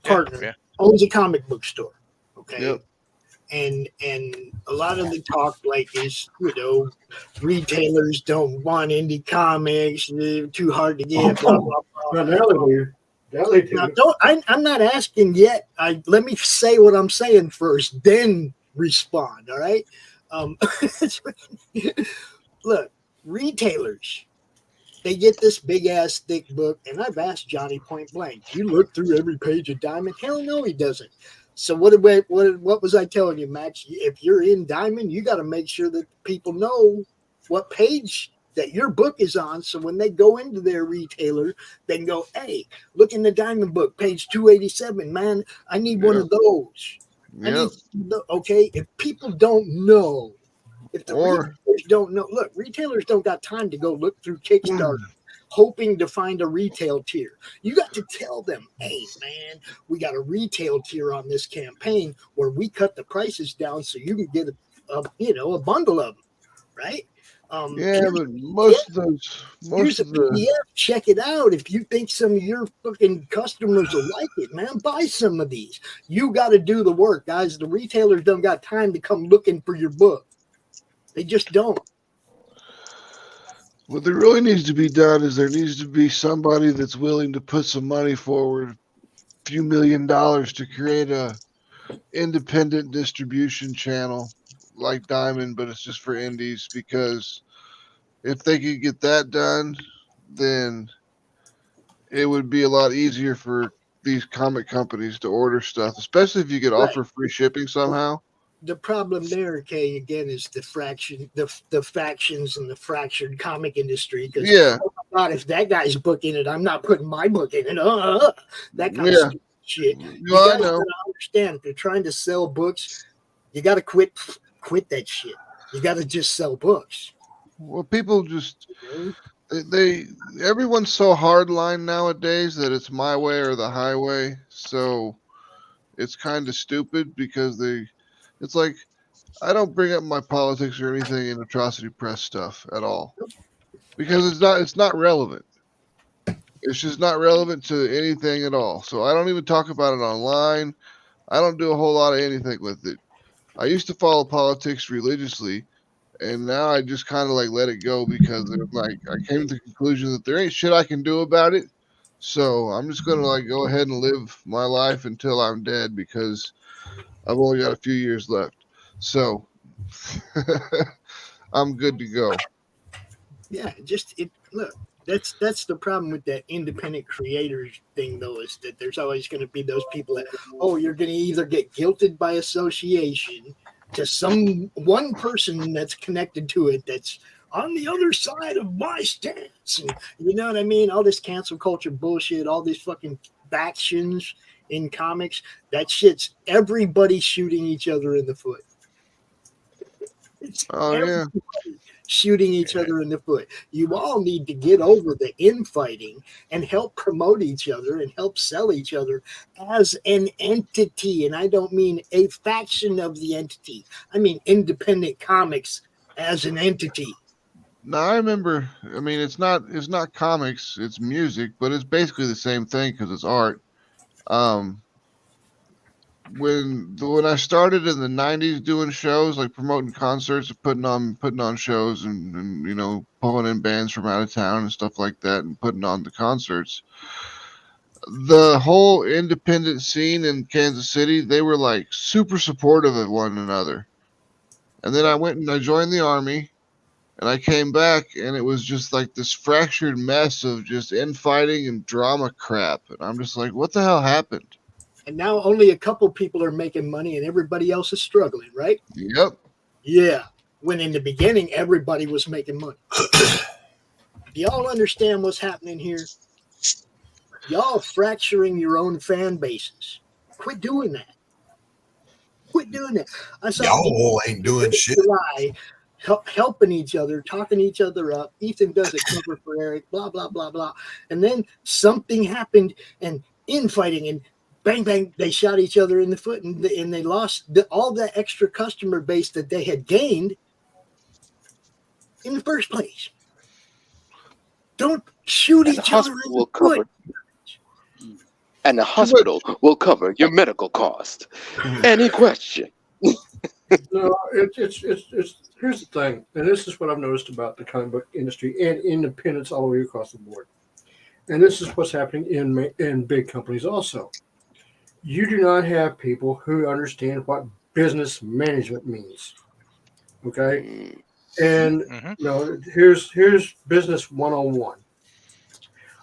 partner owns a comic book store. Okay. Yep. And a lot of the talk like is, retailers don't want indie comics, they're too hard to get, blah blah blah. Now, I'm not asking yet. Let me say what I'm saying first, then respond. All right. Look, retailers, they get this big ass thick book, and I've asked Johnny point blank, you look through every page of Diamond? Hell no, he doesn't. So what was I telling you, Max? If you're in Diamond, you got to make sure that people know what page that your book is on. So when they go into their retailer, they can go, hey, look in the Diamond book, page 287, man. I need one of those. Okay, if people don't know, if the retailers don't know, look, retailers don't got time to go look through Kickstarter hoping to find a retail tier. You got to tell them, hey, man, we got a retail tier on this campaign where we cut the prices down so you can get a bundle of them, right? But most of the PDF, check it out. If you think some of your fucking customers will like it, man, buy some of these. You got to do the work, guys. The retailers don't got time to come looking for your book. They just don't. What there really needs to be done is there needs to be somebody that's willing to put some money forward, a few $1 million, to create a independent distribution channel like Diamond, but it's just for indies, because if they could get that done, then it would be a lot easier for these comic companies to order stuff, especially if you could offer free shipping somehow. The problem there, Kay, again, is the factions and the fractured comic industry. Because oh my God, if that guy's booking it, I'm not putting my book in it. That kind of stupid shit. You guys gotta understand, if you're trying to sell books, you got to quit that shit. You got to just sell books. Well, people just everyone's so hardline nowadays that it's my way or the highway. So it's kind of stupid because it's like, I don't bring up my politics or anything in Atrocity Press stuff at all, because it's not relevant. It's just not relevant to anything at all. So I don't even talk about it online. I don't do a whole lot of anything with it. I used to follow politics religiously, and now I just kind of like let it go, because I came to the conclusion that there ain't shit I can do about it. So I'm just gonna go ahead and live my life until I'm dead, because I've only got a few years left. So I'm good to go. Yeah, look, that's the problem with that independent creators thing, though, is that there's always going to be those people that, you're going to either get guilted by association to one person that's connected to it that's on the other side of my stance. And, you know what I mean? All this cancel culture bullshit, all these fucking factions in comics, that shit's everybody shooting each other in the foot. It's shooting each other in the foot. You all need to get over the infighting and help promote each other and help sell each other as an entity. And I don't mean a faction of the entity. I mean independent comics as an entity. Now I remember, it's not comics, it's music, but it's basically the same thing because it's art. when I started in the '90s doing shows, like promoting concerts and putting on shows and pulling in bands from out of town and stuff like that and putting on the concerts, the whole independent scene in Kansas City, they were like super supportive of one another. And then I went and I joined the Army, and I came back, and it was just like this fractured mess of just infighting and drama crap. And I'm just like, what the hell happened? And now only a couple people are making money and everybody else is struggling, right? Yep. Yeah. When in the beginning, everybody was making money. Do y'all understand what's happening here? Y'all fracturing your own fan bases. Quit doing that. Quit doing that. I saw Y'all ain't doing shit. Helping each other, talking each other up. Ethan does a cover for Eric, blah, blah, blah, blah. And then something happened and infighting and bang, bang, they shot each other in the foot and they lost all that extra customer base that they had gained in the first place. Don't shoot each other in the foot. And the hospital will cover your medical cost. Any question? No, it's here's the thing, and this is what I've noticed about the comic book industry and independents all the way across the board. And this is what's happening in big companies also. You do not have people who understand what business management means. Okay? And here's business 101.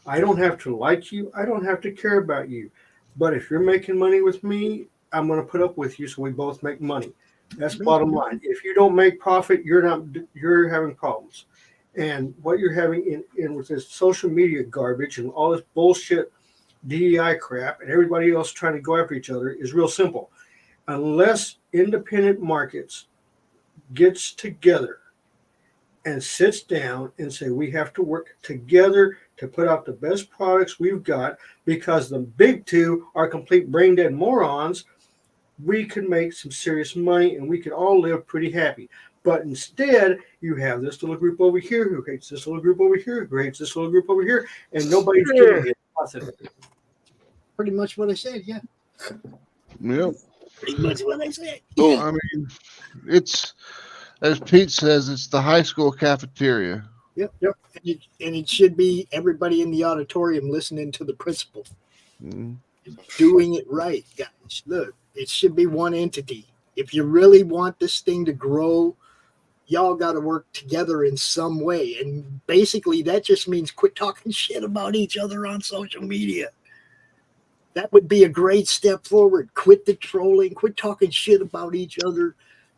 I don't have to like you. I don't have to care about you. But if you're making money with me, I'm going to put up with you so we both make money. That's bottom line. If you don't make profit, you're having problems. And what you're having in with this social media garbage and all this bullshit DEI crap and everybody else trying to go after each other is real simple. Unless independent markets gets together and sits down and say we have to work together to put out the best products we've got because the big two are complete brain dead morons, we could make some serious money and we could all live pretty happy. But instead, you have this little group over here who hates this little group over here, who hates this little group over here, and nobody's doing it. Pretty much what I said, yeah. Yep. Pretty much what I said. I mean, it's, as Pete says, it's the high school cafeteria. Yep. And it should be everybody in the auditorium listening to the principal. Doing it right, guys. Look, it should be one entity. If you really want this thing to grow, y'all got to work together in some way. And basically, that just means quit talking shit about each other on social media. That would be a great step forward. Quit the trolling. Quit talking shit about each other.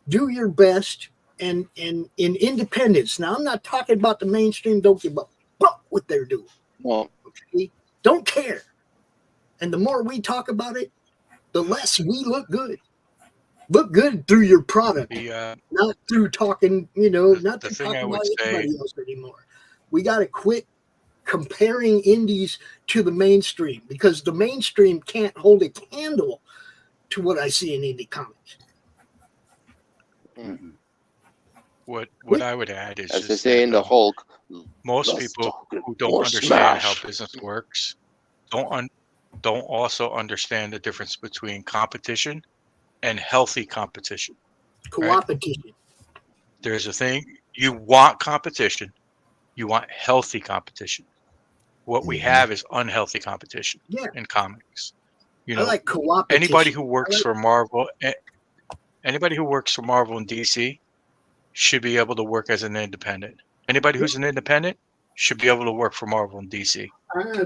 Do your best. And in independence. Now, I'm not talking about the mainstream. Don't give up. But what they're doing. Okay? Don't care. And the more we talk about it, the less we look good. Look good through your product, not through talking, not through talking about anybody else anymore. We got to quit comparing indies to the mainstream because the mainstream can't hold a candle to what I see in indie comics. What I would add is, as they say in the Hulk, most people who don't understand how business works don't also understand the difference between competition and healthy competition. Co-opetition. Right? There's a thing, you want competition, you want healthy competition. What we have is unhealthy competition in comics. I like co-opetition. Anybody who works for Marvel and DC should be able to work as an independent. Anybody who's an independent should be able to work for Marvel and DC.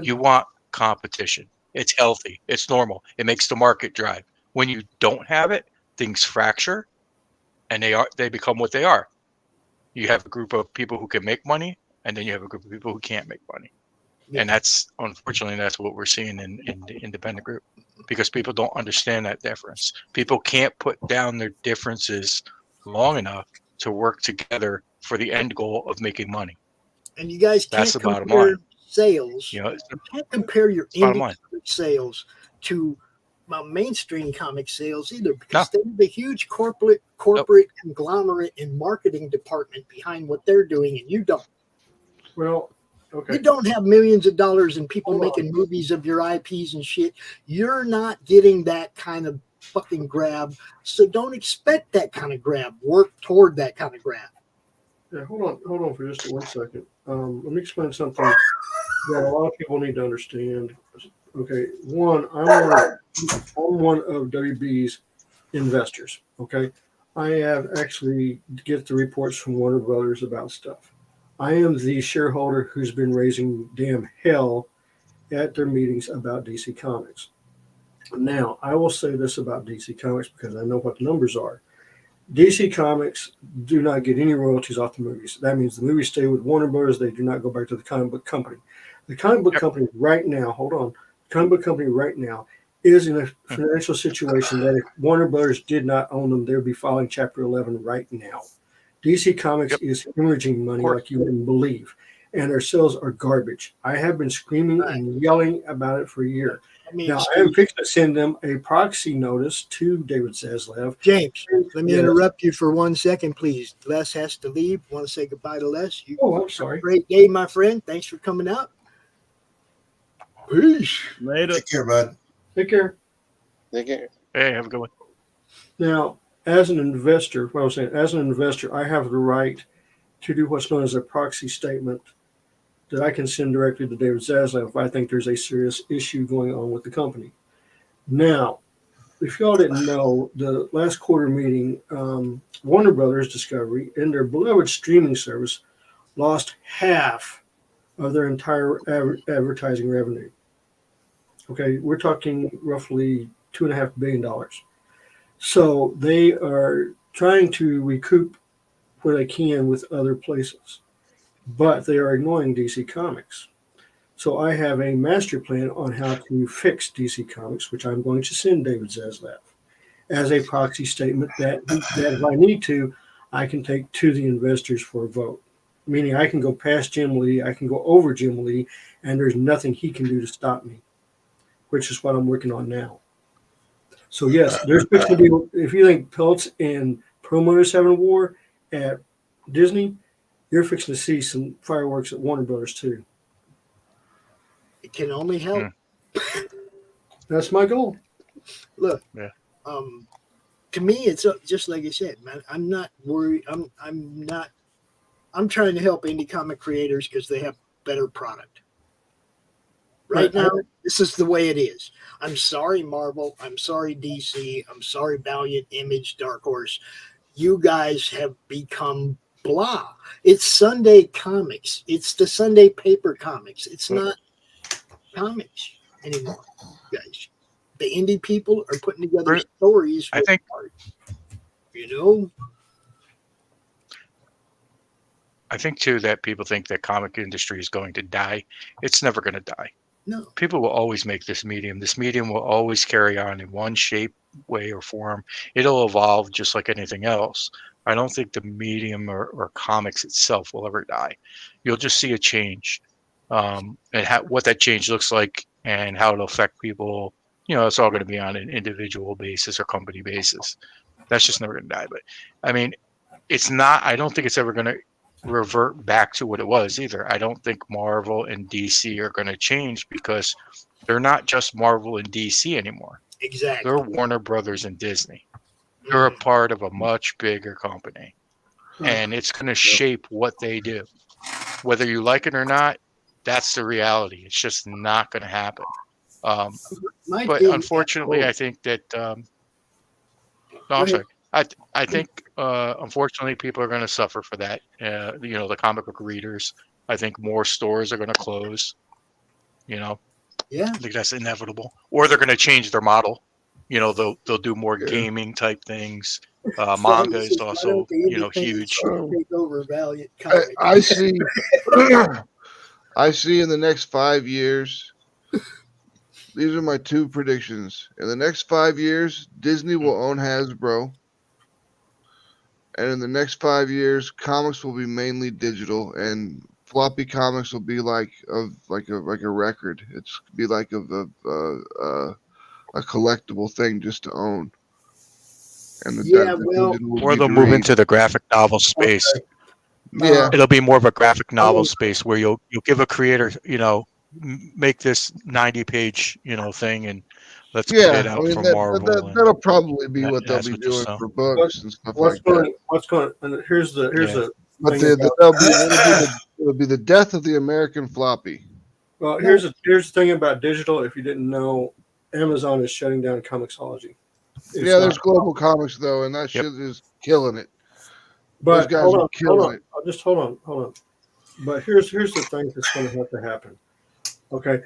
You want competition. It's healthy. It's normal. It makes the market drive. When you don't have it, things fracture, and they become what they are. You have a group of people who can make money, and then you have a group of people who can't make money. And that's what we're seeing in the independent group, because people don't understand that difference. People can't put down their differences long enough to work together for the end goal of making money. And you guys can't compare sales. You can't compare your indie comic sales to mainstream comic sales either, because they have a huge corporate conglomerate and marketing department behind what they're doing, and you don't. Well, okay. You don't have millions of dollars and people making movies of your IPs and shit. You're not getting that kind of fucking grab. So don't expect that kind of grab. Work toward that kind of grab. Yeah, hold on for just 1 second. Let me explain something that a lot of people need to understand. Okay, one, I'm one of WB's investors. Okay, I have actually get the reports from Warner Brothers about stuff. I am the shareholder who's been raising damn hell at their meetings about DC Comics. Now, I will say this about DC Comics because I know what the numbers are. DC Comics do not get any royalties off the movies. That means the movies stay with Warner Brothers. They do not go back to the comic book company. The comic book company right now, the comic book company right now is in a financial situation that if Warner Brothers did not own them, they'd be filing Chapter 11 right now. DC Comics is hemorrhaging money like you wouldn't believe, and their sales are garbage. I have been screaming and yelling about it for a year. Now, I am fixing to send them a proxy notice to David Zaslav. James, let me interrupt you for 1 second, please. Les has to leave. Want to say goodbye to Les? I'm sorry. Great day, my friend. Thanks for coming out. Peace. Later. Take care, bud. Take care. Take care. Hey, have a good one. Now, as an investor, I have the right to do what's known as a proxy statement that I can send directly to David Zaslav if I think there's a serious issue going on with the company. Now, if y'all didn't know, the last quarter meeting, Warner Brothers Discovery, in their beloved streaming service, lost half of their entire advertising revenue. Okay, we're talking roughly $2.5 billion. So they are trying to recoup what they can with other places, but they are ignoring DC Comics. So I have a master plan on how to fix DC Comics, which I'm going to send David Zaslav as a proxy statement that if I need to, I can take to the investors for a vote. Meaning I can go past Jim Lee, I can go over Jim Lee, and there's nothing he can do to stop me, which is what I'm working on now. So yes, there's fixing to be, if you think Peltz and promoters having a war at Disney, you're fixing to see some fireworks at Warner Brothers too. It can only help. That's my goal. Look, to me, it's just like I said, man. I'm not worried. I'm trying to help indie comic creators because they have better product. Right now, this is the way it is. I'm sorry, Marvel. I'm sorry, DC. I'm sorry, Valiant, Image, Dark Horse. You guys have become blah. It's Sunday comics. It's the Sunday paper comics. It's not comics anymore, guys. The indie people are putting together stories. I think, art, you know. I think too that people think that comic industry is going to die. It's never going to die. No. People will always make this medium. This medium will always carry on in one shape, way, or form. It'll evolve just like anything else. I don't think the medium or comics itself will ever die. You'll just see a change, and what that change looks like and how it'll affect people. You know, it's all going to be on an individual basis or company basis. That's just never going to die. But I mean, it's not. I don't think it's ever going to revert back to what it was either. I don't think Marvel and DC are going to change because they're not just Marvel and DC anymore. Exactly. They're Warner Brothers and Disney. They're a part of a much bigger company, and it's going to shape what they do. Whether you like it or not, that's the reality. It's just not going to happen. But unfortunately, I think that I'm sorry. I think unfortunately people are going to suffer for that. You know, the comic book readers. I think more stores are going to close. You know, yeah, I think that's inevitable. Or they're going to change their model. You know, they'll do more gaming type things. Manga is also huge. Take over Valiant. I see. I see in the next 5 years. These are my two predictions. In the next 5 years, Disney will own Hasbro. And in the next 5 years, comics will be mainly digital, and floppy comics will be like a record. It's be like a collectible thing just to own. And or they'll move into the graphic novel space. Yeah, it'll be more of a graphic novel space where you'll give a creator, make this 90-page, thing, and let's put Yeah, it I out mean from that, Marvel. and that'll probably be that- what they'll that's be what you doing saw. for books and stuff like that. What's going? And here's the But thing about, it'll be the death of the American floppy. well, here's the thing about digital. If you didn't know, Amazon is shutting down Comixology. Yeah, there's Global Comics though, and that shit is killing it. But Those guys hold are on, killing it. I'll just hold on. But here's the thing that's going to have to happen. Okay,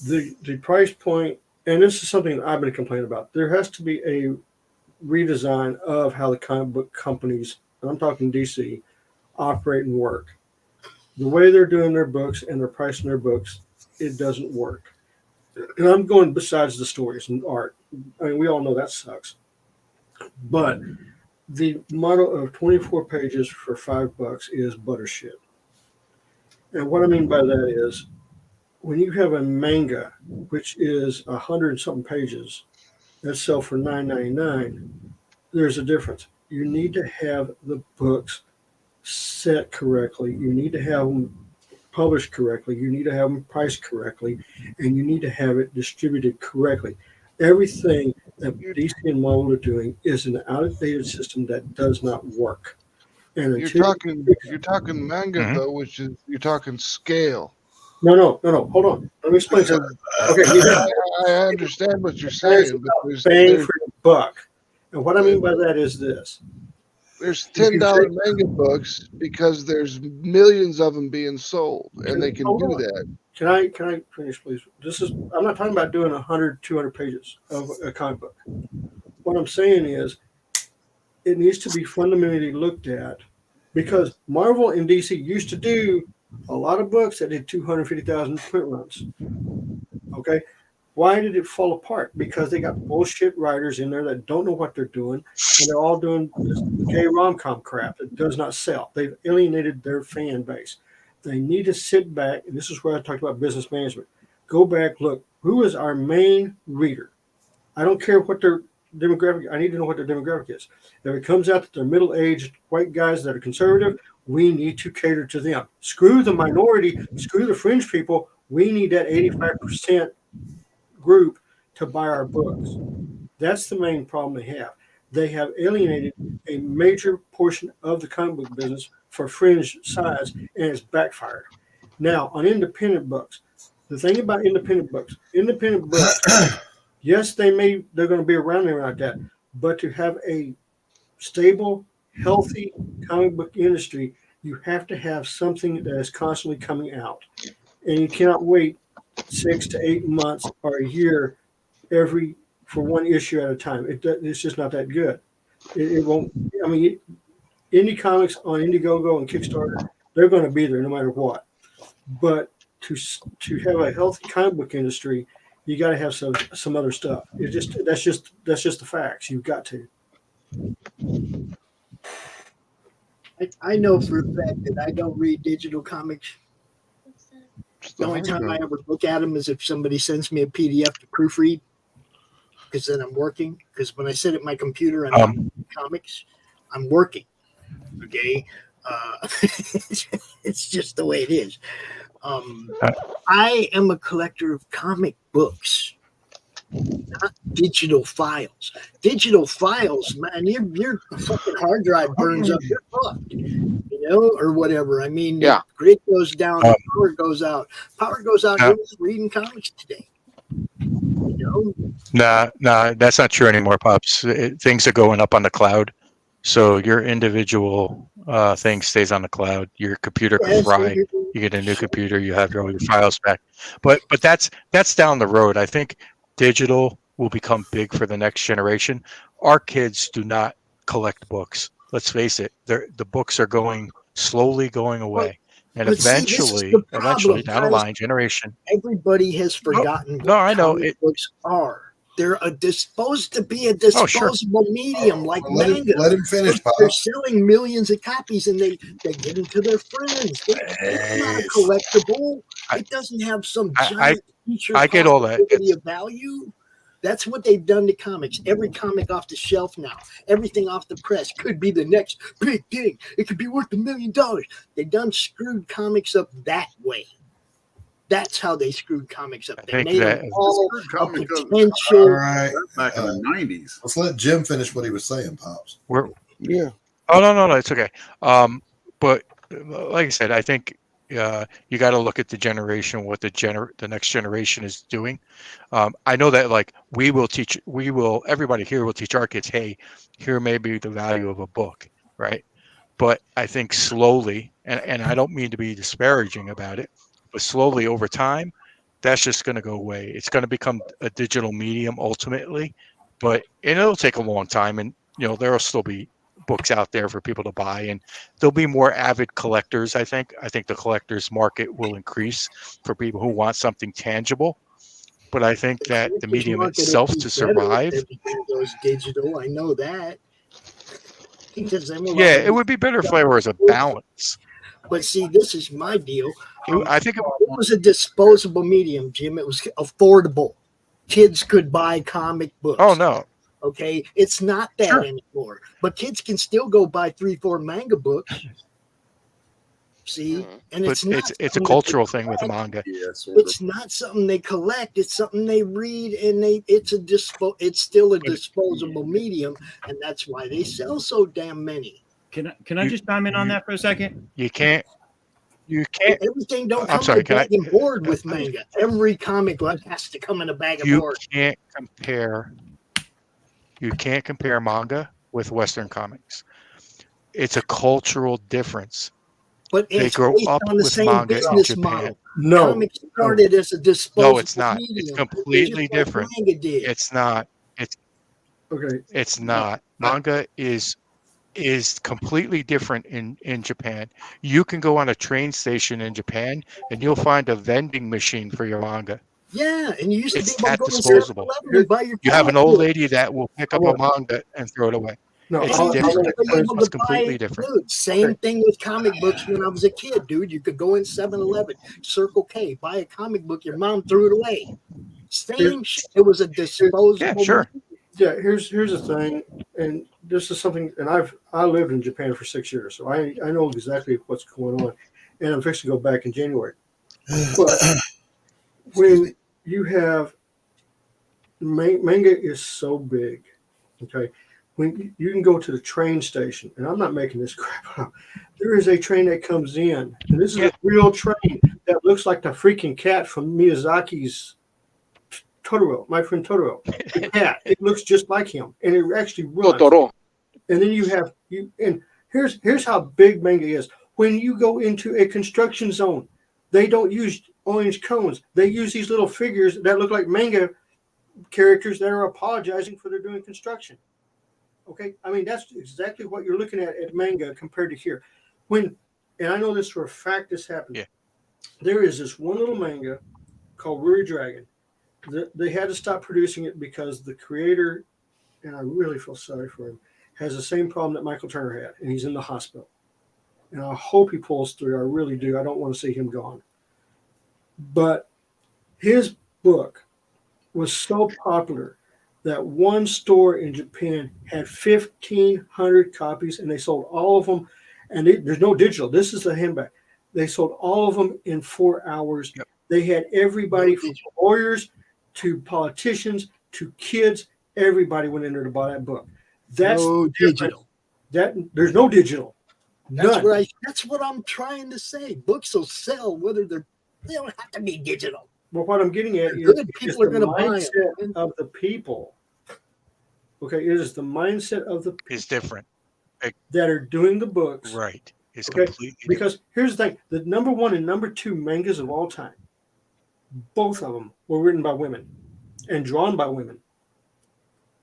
the price point, and this is something that I've been complaining about. There has to be a redesign of how the comic book companies, and I'm talking DC, operate and work. The way they're doing their books and they're pricing their books, it doesn't work. And I'm going besides the stories and art. I mean, we all know that sucks. But the model of 24 pages for $5 is butter shit. And what I mean by that is, when you have a manga, which is 100-something pages, that sell for $9.99, there's a difference. You need to have the books set correctly. You need to have them published correctly. You need to have them priced correctly, and you need to have it distributed correctly. Everything that DC and Marvel are doing is an outdated system that does not work. And You're talking manga though, which is you're talking scale. No. Hold on. Let me explain something. Okay, I understand what you're saying, but bang for your buck. And what I mean by that is this. There's $10 manga books because there's millions of them being sold, and they can do that. Can I finish, please? I'm not talking about doing 100, 200 pages of a comic book. What I'm saying is, it needs to be fundamentally looked at, because Marvel and DC used to do a lot of books that did 250,000 print runs. Okay. Why did it fall apart? Because they got bullshit writers in there that don't know what they're doing, and they're all doing this gay rom-com crap that does not sell. They've alienated their fan base. They need to sit back, and this is where I talked about business management. Go back, look, who is our main reader? I don't care what their demographic, I need to know what their demographic is. If it comes out that they're middle-aged white guys that are conservative, we need to cater to them. Screw the minority, screw the fringe people. We need that 85% group to buy our books. That's the main problem they have. They have alienated a major portion of the comic book business for fringe size, and it's backfired. Now, on independent books, the thing about independent books, yes, they're going to be around there like that, but to have a stable, healthy comic book industry, you have to have something that is constantly coming out, and you cannot wait 6 to 8 months or a year for one issue at a time. It's just not that good. It won't. I mean, indie comics on Indiegogo and Kickstarter, they're going to be there no matter what. But to have a healthy comic book industry, you got to have some other stuff. That's just the facts. You've got to. I know for a fact that I don't read digital comics. The only time I ever look at them is if somebody sends me a PDF to proofread, because then I'm working. Because when I sit at my computer and I'm reading comics, I'm working. Okay, it's just the way it is. I am a collector of comic books, not digital files. Digital files, man, your fucking hard drive burns up, you're fucked, or whatever. I mean, the grid goes down, the power goes out. Power goes out, you're reading comics today. Nah, that's not true anymore, Pops. Things are going up on the cloud, so your individual thing stays on the cloud. Your computer can fry. You get a new computer, you have all your files back. But that's down the road. I think digital will become big for the next generation. Our kids do not collect books. Let's face it, the books are slowly going away. And eventually down the line, generation. Everybody has forgotten what I know comic books are. They're supposed to be a disposable medium, like manga. Let him finish, Pop. They're selling millions of copies, and they give them to their friends. It's not a collectible. It doesn't have some giant feature. I get all that. Of value. That's what they've done to comics. Every comic off the shelf now, everything off the press could be the next big thing. It could be worth $1 million. They done screwed comics up that way. That's how they screwed comics up. They think made that- them all Screwed a comics up. All potential. right. Back in the 90s. Let's let Jim finish what he was saying, Pops. We're Yeah. Oh no, it's okay. But like I said, I think you got to look at the generation, what the next generation is doing. I know that like everybody here will teach our kids, hey, here may be the value of a book, right? But I think slowly, and I don't mean to be disparaging about it, but slowly over time, that's just going to go away. It's going to become a digital medium ultimately, and it'll take a long time, and there'll still be books out there for people to buy, and there'll be more avid collectors. I think the collectors market will increase for people who want something tangible, but I think that the medium itself to survive, everything goes digital. I know that. it would be better if there was a balance. But see, this is my deal. I think it was a disposable medium, Jim. It was affordable. Kids could buy comic books. Oh no. Okay, it's not that anymore. But kids can still go buy 3-4 manga books. See, and but it's a cultural thing with manga. Yeah, it's not something they collect. It's something they read, and it's still a disposable medium, and that's why they sell so damn many. Can I just chime in on that for a second? You can't. Everything don't come in a bag and board with manga. Every comic book has to come in a bag of board. You can't compare manga with Western comics. It's a cultural difference. But they grow up on the with same manga in business Japan. model. Comics started as a disposable No, it's not. medium. It's completely different. Manga did. It's not. Okay. It's not. Manga is completely different in Japan. You can go on a train station in Japan and you'll find a vending machine for your manga. Yeah, and you used to It's be able that to go disposable. to 7-Eleven and buy your You have an old comic lady that will pick up a manga and throw it away. No, It's And different. you used to be able It's to completely buy- different. Dude, same thing with comic books when I was a kid, dude. You could go in 7-Eleven, Circle K, buy a comic book, your mom threw it away. Same shit. It was a disposable. Yeah, sure. Yeah, here's the thing, and this is something, and I lived in Japan for 6 years, so I know exactly what's going on, and I'm fixing to go back in January. But when you have manga is so big, okay. When you can go to the train station, and I'm not making this crap up, there is a train that comes in, and this is a real train that looks like the freaking cat from Miyazaki's Totoro, my friend Totoro. The cat, it looks just like him, and it actually runs. Totoro. And then and here's how big manga is. When you go into a construction zone, they don't use orange cones. They use these little figures that look like manga characters that are apologizing for their doing construction. Okay, I mean that's exactly what you're looking at manga compared to here. And I know this for a fact. This happened. Yeah. There is this one little manga called Ruri Dragon. They had to stop producing it because the creator, and I really feel sorry for him, has the same problem that Michael Turner had, and he's in the hospital. And I hope he pulls through. I really do. I don't want to see him gone. But his book was so popular that one store in Japan had 1,500 copies, and they sold all of them. And there's no digital. This is the handbag. They sold all of them in 4 hours. Yep. They had everybody from lawyers to politicians to kids. Everybody went in there to buy that book. That's no digital. There's no digital. None. That's what I'm trying to say. Books will sell whether they don't have to be digital. Well, what I'm getting at is people are going to buy mindset it. of the people. Okay, it is the mindset of the people It's different. that are doing the books. Right. It's Okay, completely because here's the thing: the number 1 and number 2 mangas of all time, both of them were written by women and drawn by women.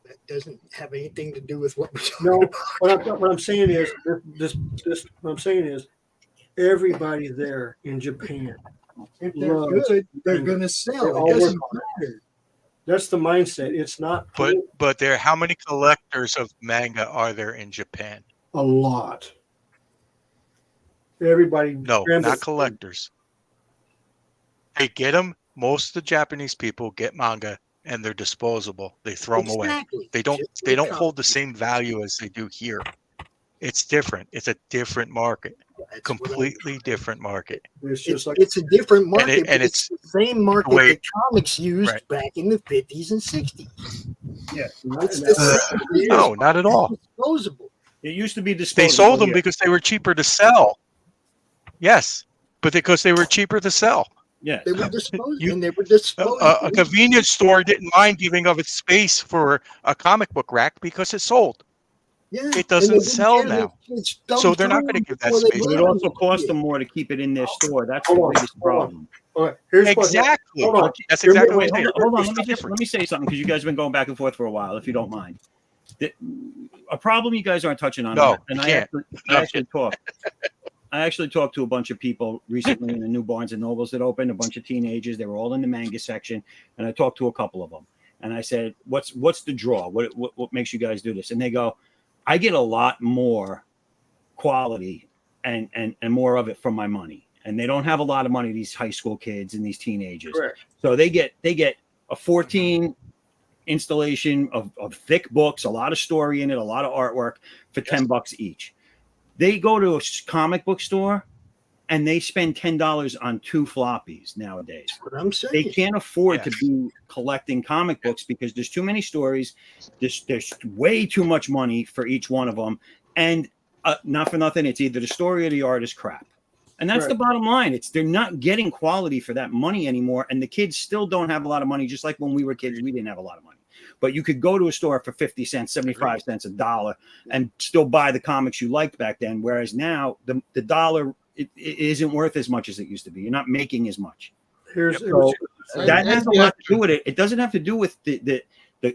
That doesn't have anything to do with what we're No, what I'm saying is what I'm saying is everybody there in Japan, If they're loves good, they're manga. going to They sell. all It doesn't work on it. matter. That's the mindset. It's not But how many collectors of manga are there in Japan? a lot. Everybody, No, not collectors. They get them. Most of the Japanese people get manga and they're disposable. They throw them away. Exactly. They don't Just they like don't hold the same value as they do here. It's different. It's a different market. completely different market. It's just like It's a different market, and but it's the same market way- that comics used right. back in the 50s and 60s. yeah, It's the same. No, not at all. Disposable. It used to be They disposable. sold them yeah. because they were cheaper to sell. Yes, but because they were cheaper to sell. Yeah. They were disposable. You- And they were disposable. A convenience store didn't mind giving of its space for a comic book rack because it sold. Yeah, It and doesn't they didn't sell care. now. It's So they're not dumbed going to give that before they space. But it bought also them. costs them more to keep it in their store. That's Hold the on, biggest hold on. problem. all right, here's Exactly. What, hold on. That's Here- exactly Wait, what I'm hold on. saying. Let me say something because you guys have been going back and forth for a while. If you don't mind, a problem you guys aren't touching on. No, and you I can't. actually talked. I actually talked to a bunch of people recently in the new Barnes and Nobles that opened. A bunch of teenagers. They were all in the manga section, and I talked to a couple of them. And I said, "What's the draw? What makes you guys do this?" And they go, "I get a lot more quality and more of it from my money." And they don't have a lot of money, these high school kids and these teenagers. Correct. So they get a 14 installation of thick books, a lot of story in it, a lot of artwork for $10 each. They go to a comic book store and they spend $10 on 2 floppies nowadays. That's what I'm saying. They can't afford Yeah. to be collecting comic books because there's too many stories. There's way too much money for each one of them. And not for nothing, it's either the story or the art is crap. And that's the bottom line. They're not getting quality for that money anymore. And the kids still don't have a lot of money. Just like when we were kids, we didn't have a lot of money. But you could go to a store for 50 cents, 75 cents, $1, and still buy the comics you liked back then. Whereas now the dollar it isn't worth as much as it used to be. You're not making as much. Here's So that And has a you lot have to do with it. It doesn't have to do with the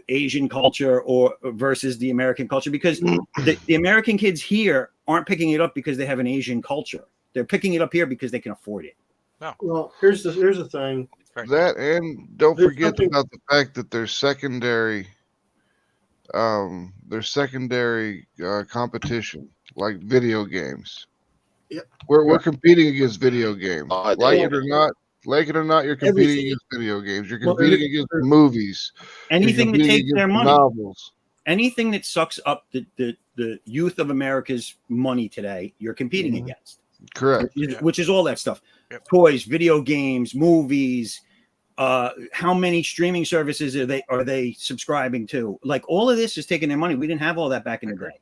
Asian culture or versus the American culture, because the American kids here aren't picking it up because they have an Asian culture. They're picking it up here because they can afford it. well, here's the thing. That, and don't There's forget something- about the fact that there's secondary competition, like video games. Yep. We're competing against video games. Oh, Like yeah. it or not, you're competing Everything. against video games. You're Well, competing against movies. You're Anything that competing takes their against money, novels. anything that sucks up the youth of America's money today, you're competing Mhm. against. Correct. Which is all that stuff. Yep. Toys, video games, movies. How many streaming services are they subscribing to? Like, all of this is taking their money. We didn't have all that back in the day.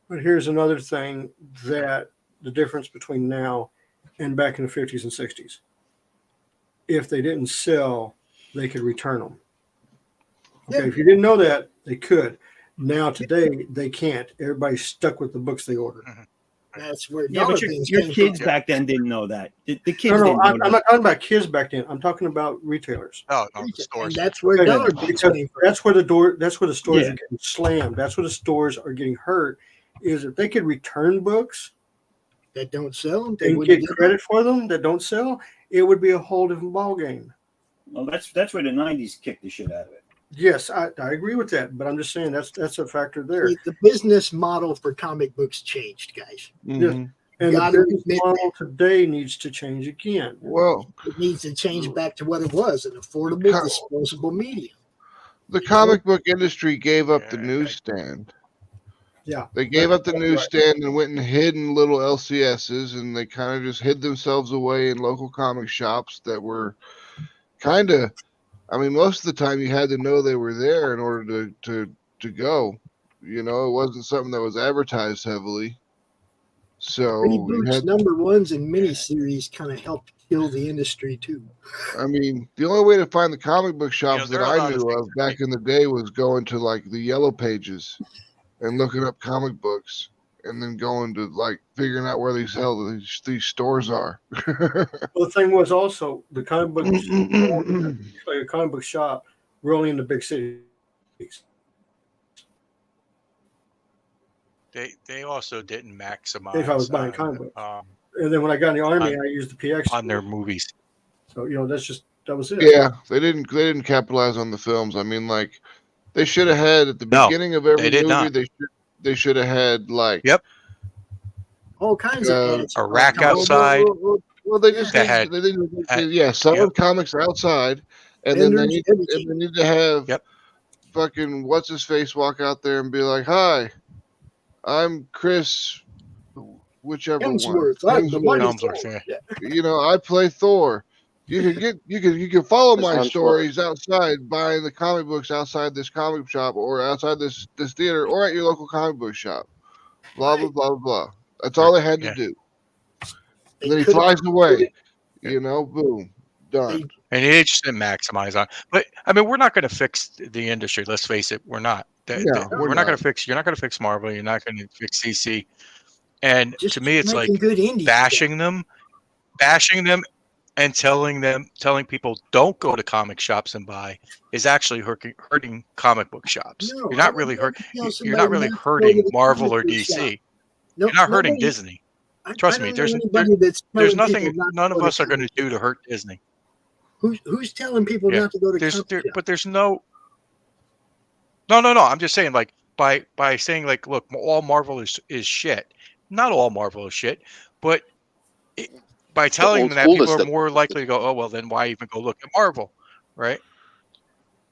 But here's another thing that the difference between now and back in the 50s and 60s. If they didn't sell, they could return them. Okay, Yeah. if you didn't know that, they could. Now today they can't. Everybody's stuck with the books they ordered. That's where Yeah, dollar but things your came kids from. back then didn't know that. The kids No, didn't know I'm that. not talking about kids back then. I'm talking about retailers. Oh, no, the And stores. that's where Okay, dollar bills because came from. that's where the stores Yeah. are getting slammed. That's where the stores are getting hurt. Is if they could return books That don't sell. They and wouldn't get get credit for them that don't sell, it would be a whole different ball game. Well, that's where the '90s kicked the shit out of it. Yes, I agree with that, but I'm just saying that's a factor there. The business model for comic books changed, guys. Mhm. And the gotta business admit model today needs to change again. Well, It needs to change back to what it was, an affordable, disposable medium. the comic book industry gave up the newsstand. Yeah. They gave up the Right. newsstand and went and hid in little LCSs, and they kind of just hid themselves away in local comic shops that were kind of, I mean, most of the time you had to know they were there in order to go. You know, it wasn't something that was advertised heavily. So you Reboots, had, number ones, and miniseries kind of helped kill the industry too. I mean, the only way to find the comic book shops there that are a I lot of knew of back in the day was going to like the Yellow Pages and looking up comic books, and then going to like figuring out where these stores are. Well, the thing was also the comic book, like a comic book shop, were only in the big cities. They also didn't maximize If I was buying comic books. um, And then when I got in the army, I used the PX on their movies. So that was it. Yeah, they didn't capitalize on the films. I mean, like they should have had at the No, beginning of every they did movie. not. They should have had like All kinds of ads. a rack All kinds of- outside. Well, they just They need, had- selling Yep. comics outside, and then Vendors, everything. they need to have Yep. fucking what's his face walk out there and be like, "Hi, I'm Chris whichever Hemsworth. one. I'm the mighty Hemsworth, Thor. yeah. You know, I play Thor. You can follow It's my Hemsworth. stories outside buying the comic books outside this comic shop or outside this theater or at your local comic book shop. Blah blah blah blah blah. That's all they had to Yeah. do. They And then he could've flies away. Yeah. You know, boom, done. And they just didn't maximize on. But I mean, we're not going to fix the industry. Let's face it, we're not. No, we're We're not going not. to fix. You're not going to fix Marvel. You're not going to fix DC. And Just to me, it's like making good indie bashing them, and telling people don't go to comic shops and buy is actually hurting comic book shops. No, You're not I really wouldn't tell You're not somebody really not to go hurting to the Marvel comic or book shop. DC. No, You're not hurting nobody- Disney. I Trust don't me. know There's anybody that's there's telling nothing. people not None to of go us are going to comic do to book hurt Disney. shops. Who's telling people Yeah. not to go to comic shop? But there's no. No. I'm just saying, like by saying like, look, all Marvel is shit. Not all Marvel is shit, but by telling old them that, school people is are the- more likely to go, oh well, then why even go look at Marvel, right?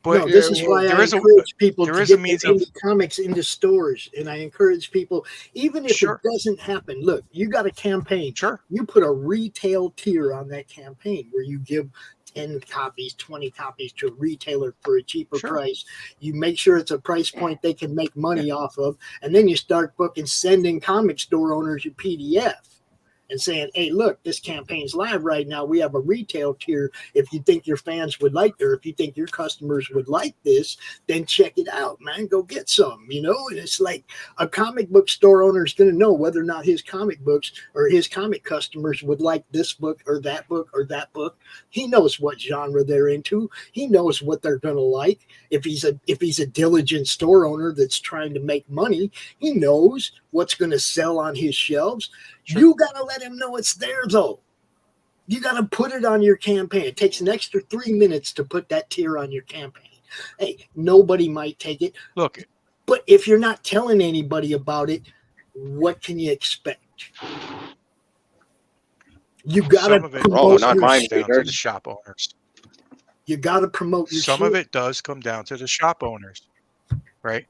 No, But this is why there I is a encourage people there to is a get means their of indie comics into stores, and I encourage people, even if Sure. it doesn't happen. Look, you got a campaign. Sure. You put a retail tier on that campaign where you give 10 copies, 20 copies to a retailer for a cheaper Sure. price. You make sure it's a price point they can make money off of, and then you start sending comic store owners your PDF. And saying, hey, look, this campaign's live right now. We have a retail tier. If you think your fans would like, or if you think your customers would like this, then check it out, man. Go get some, you know? And it's like a comic book store owner is going to know whether or not his comic books or his comic customers would like this book or that book or that book. He knows what genre they're into. He knows what they're going to like. If he's a diligent store owner that's trying to make money, he knows what's going to sell on his shelves. Sure. You got to let him know it's there, though. You got to put it on your campaign. It takes an extra 3 minutes to put that tier on your campaign. Hey, nobody might take it. look. But if you're not telling anybody about it, what can you expect? You got Some to of it promote not your mine, comes down to Peter. the shop owners. You got to promote your Some shit. of it does come down to the shop owners, right?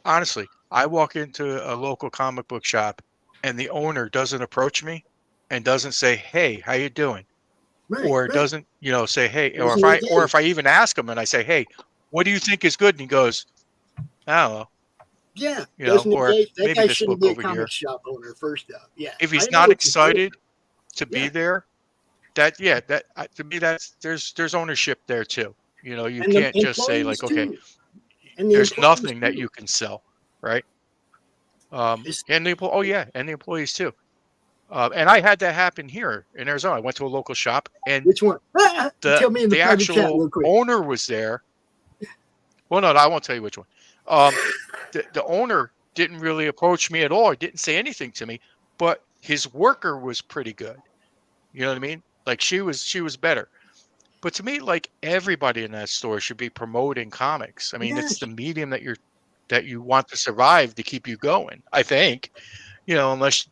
Honestly, I walk into a local comic book shop and the owner doesn't approach me and doesn't say, "Hey, how you doing?" Right, or right. doesn't, say, "Hey," or Doesn't if I even ask him and I say, "Hey, what do you think is good?" and he goes, "I don't know." Yeah, Or that maybe guy this shouldn't book be a over comic here. shop owner. First up, yeah. If I he's know not what you're saying. excited to be Yeah. there, to me there's ownership there too. You And the can't just say like, employees, okay, too. And the there's employees, nothing that too. you can sell, right? It's- And the and the employees too. And I had that happen here in Arizona. I went to a local shop, and Which one? Tell me in the private chat actual real quick. owner was there. Well, no, I won't tell you which one. The owner didn't really approach me at all. He didn't say anything to me, but his worker was pretty good. You know what I mean? Like she was better. But to me, like everybody in that store should be promoting comics. I mean, it's the medium that you want to survive to keep you going. I think, unless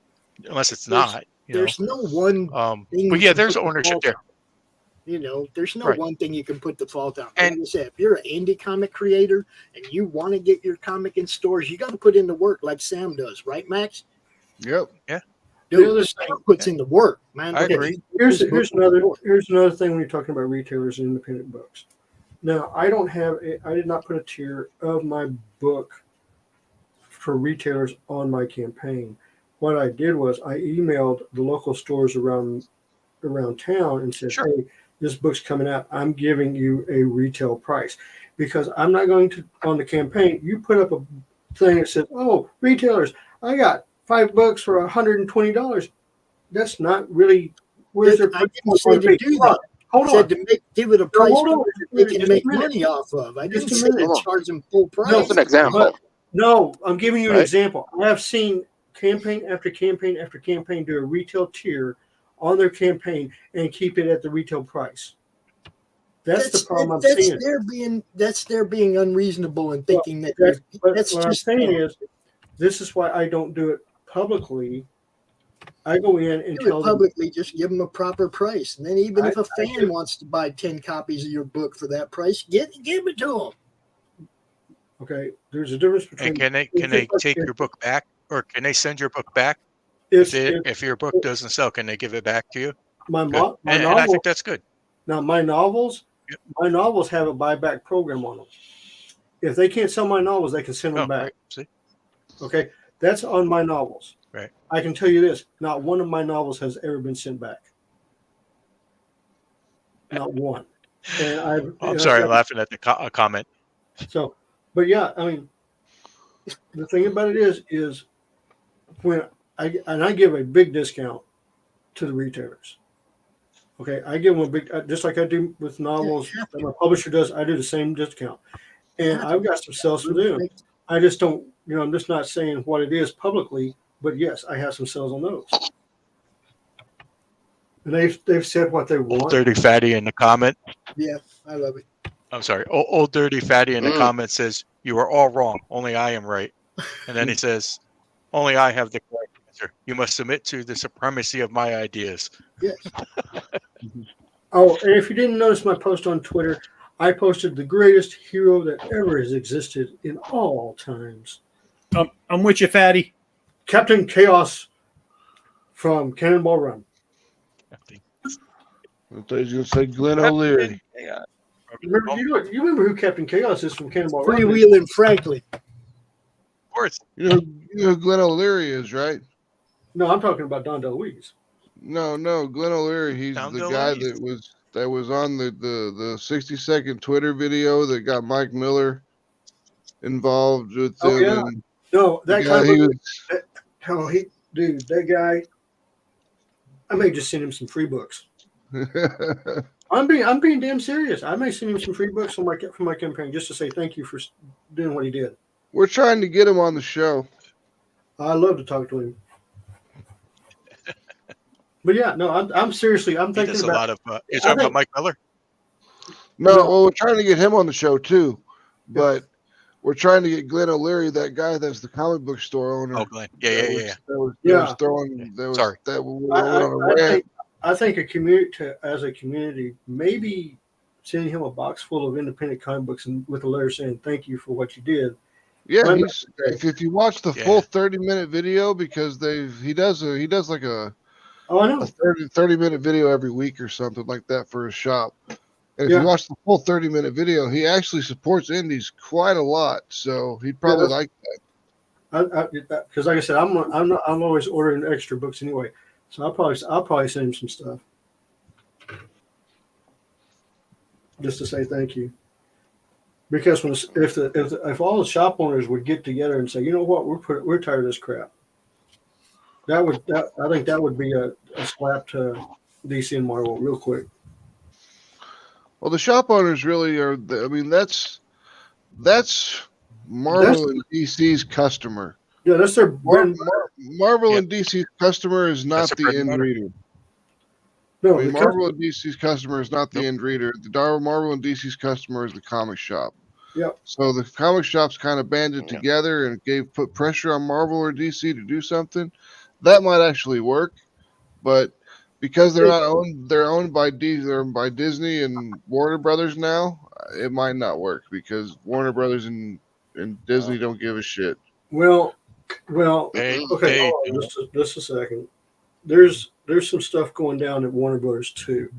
it's not. There's no one thing. But you yeah, can there's put the ownership fault there. on. There's no Right. one thing you can put the fault on. And- Like I said, if you're an indie comic creator and you want to get your comic in stores, you got to put in the work like Sam does, right, Max? Yep. Yeah. Dude, The other Sam puts in the work, man. I Look at agree. his Here's book another report. thing when you're talking about retailers and independent books. Now, I did not put a tier of my book for retailers on my campaign. What I did was I emailed the local stores around town and said, Sure. "Hey, this book's coming out. I'm giving you a retail price because I'm not going to on the campaign. You put up a thing that says, "Oh, retailers, I got 5 books for $120." That's not really where's their I price didn't point say going to to be. do that. Hold I said on. to give it a price hold on. point that they can Just a make minute. money off of. I didn't Just a say minute. to charge them full price. Just an example. But no, I'm giving you an Right. example. I have seen campaign after campaign after campaign do a retail tier on their campaign and keep it at the retail price. That's the problem I'm seeing. That's their being unreasonable and thinking that But that's what I'm just saying dumb. is, this is why I don't do it publicly. I go in and Do tell it them, publicly, just give them a proper price, and then even if a I fan do. wants to buy 10 copies of your book for that price, give it to them. okay, there's a difference between. And can they take your book back, or can they send your book back? If your book doesn't sell, can they give it back to you? My Good. novel, And I think that's good. now my novels have a buyback program on them. If they can't sell my novels, they can send them back. Right. See? Okay, that's on my novels. Right. I can tell you this: not one of my novels has ever been sent back. Not one. And I'm sorry, I'm laughing at the comment. So, but yeah, I mean, the thing about it is when I give a big discount to the retailers. Okay, I give them a big, just like I do with novels that my publisher does. I do the same discount, and I've got some sales for them. I just don't, I'm just not saying what it is publicly, but yes, I have some sales on those. And they've said what they want. Old Dirty Fatty in the comment. Yeah, I love it. I'm sorry. Old Dirty Fatty in the comment says, "You are all wrong. Only I am right." And then he says, "Only I have the correct answer. You must submit to the supremacy of my ideas." Yes. Oh, and if you didn't notice my post on Twitter, I posted the greatest hero that ever has existed in all times. I'm with you, Fatty. Captain Chaos from Cannonball Run. I thought he was going to say Glenn O'Leary. You remember who Captain Chaos is from Cannonball Run? Freewheeling Franklin. Of course. You know who Glenn O'Leary is, right? No, I'm talking about Don DeLuise. No, Glenn O'Leary. He's Don the guy DeLuise. that was on the 60-second Twitter video that got Mike Miller involved with Oh, him. yeah. And No, that guy. he was. That guy. I may just send him some free books. I'm being damn serious. I may send him some free books from my campaign just to say thank you for doing what he did. We're trying to get him on the show. I love to talk to him. But yeah, no, I'm seriously. I'm He thinking does a about. lot of. You're talking about Mike Miller. No, well, we're trying to get him on the show too, but we're trying to get Glenn O'Leary, that guy that's the comic book store owner. Oh, Glenn. Yeah. I think as a community, maybe sending him a box full of independent comic books and with a letter saying thank you for what you did. Yeah, if you watch the full 30-minute video, because he does like a 30-minute video every week or something like that for his shop. And if you watch the full 30-minute video, he actually supports indies quite a lot. So he'd probably like that. Because like I said, I'm always ordering extra books anyway. So I'll probably send him some stuff just to say thank you. Because if all the shop owners would get together and say, you know what, we're tired of this crap. I think that would be a slap to DC and Marvel real quick. Well, the shop owners really are. I mean, that's Marvel and DC's customer. Yeah, that's their Marvel and DC's customer is not the end reader. No, I mean, Marvel and DC's customer is not the end reader. The Marvel and DC's customer is the comic shop. Yep. So the comic shops kind of banded together and put pressure on Marvel or DC to do something. That might actually work, but because they're owned by Disney and Warner Brothers now, it might not work because Warner Brothers and Disney don't give a shit. Well, okay. Just a second. There's some stuff going down at Warner Brothers too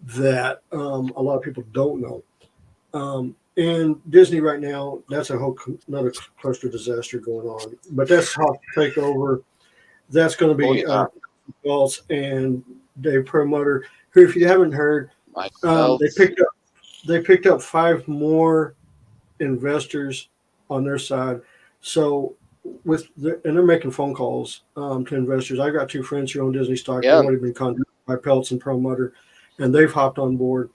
that a lot of people don't know. And Disney right now, that's another cluster disaster going on. But that's how to take over. That's going to be Earls and Dave Perlmutter, who, if you haven't heard, they picked up 5 more investors on their side. So and they're making phone calls to investors. I got 2 friends who own Disney stock. They've already been contacted by Peltz and Perlmutter, and they've hopped on board.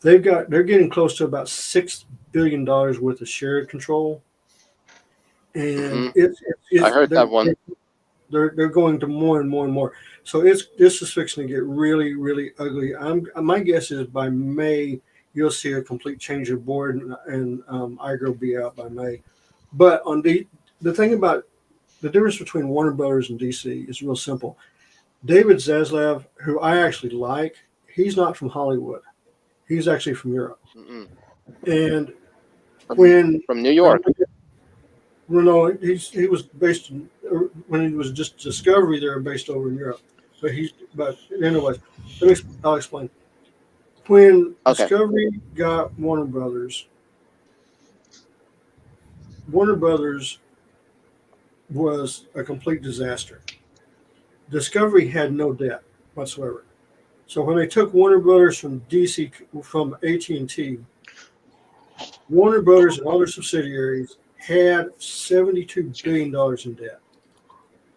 They're getting close to about $6 billion worth of shared control, and I heard that one. They're going to more and more and more. So this is fixing to get really, really ugly. My guess is by May you'll see a complete change of board, and Iger will be out by May. But on the thing about the difference between Warner Brothers and DC is real simple. David Zaslav, who I actually like, he's not from Hollywood. He's actually from Europe. And from New York. Well, no, he was based in, when he was just Discovery. They were based over in Europe, but anyways, I'll explain. When Okay. Discovery got Warner Brothers was a complete disaster. Discovery had no debt whatsoever. So when they took Warner Brothers from AT&T, Warner Brothers and all their subsidiaries had $72 billion in debt.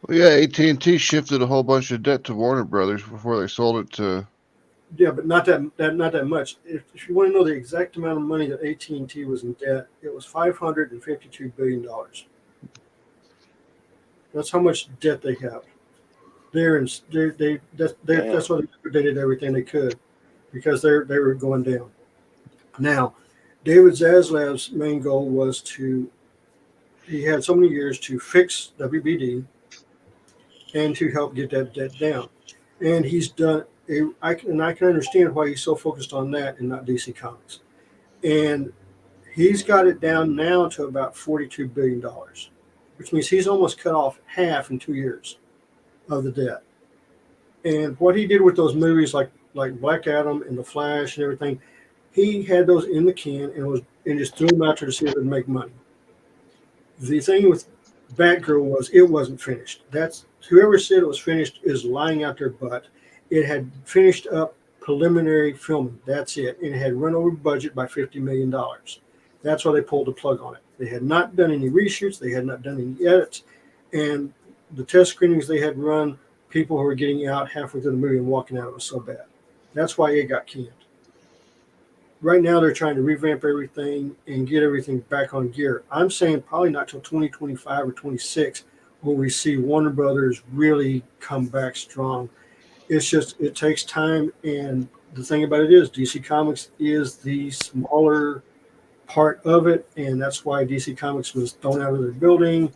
Well, yeah, AT&T shifted a whole bunch of debt to Warner Brothers before they sold it to. Yeah, but not that much. If you want to know the exact amount of money that AT&T was in debt, it was $552 billion. That's how much debt they have. That's why they liquidated everything they could, because they were going down. Now, David Zaslav's main goal was he had so many years to fix WBD and to help get that debt down. And he's done, I can understand why he's so focused on that and not DC Comics. And he's got it down now to about $42 billion, which means he's almost cut off half in 2 years of the debt. And what he did with those movies like Black Adam and The Flash and everything, he had those in the can and just threw them out there to see if it would make money. The thing with Batgirl was it wasn't finished. That's whoever said it was finished is lying out their butt. It had finished up preliminary filming. That's it. And it had run over budget by $50 million. That's why they pulled the plug on it. They had not done any reshoots. They had not done any edits. And the test screenings they had run, people who were getting out halfway through the movie and walking out, it was so bad. That's why it got canned. Right now, they're trying to revamp everything and get everything back on gear. I'm saying probably not till 2025 or 26 will we see Warner Brothers really come back strong. It's just, it takes time. And the thing about it is DC Comics is the smaller part of it. And that's why DC Comics was thrown out of their building.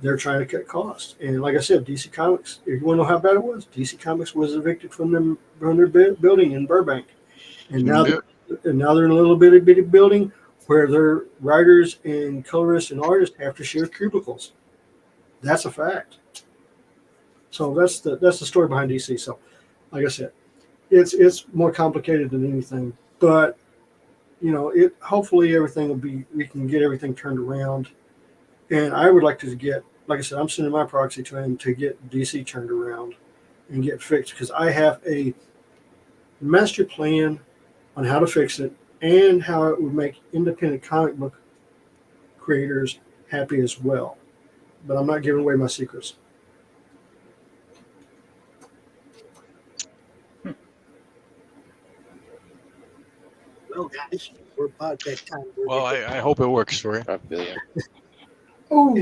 They're trying to cut costs. And like I said, DC Comics, if you want to know how bad it was, DC Comics was evicted from their building in Burbank. And now, they're in a little bitty building where their writers and colorists and artists have to share cubicles. That's a fact. So that's the story behind DC. So, like I said, it's more complicated than anything. But hopefully everything we can get everything turned around. And I would like to get, like I said, I'm sending my proxy to him to get DC turned around and get fixed, because I have a master plan on how to fix it and how it would make independent comic book creators happy as well. But I'm not giving away my secrets. Well, guys, we're about that time. Well, I hope it works for you. Oh,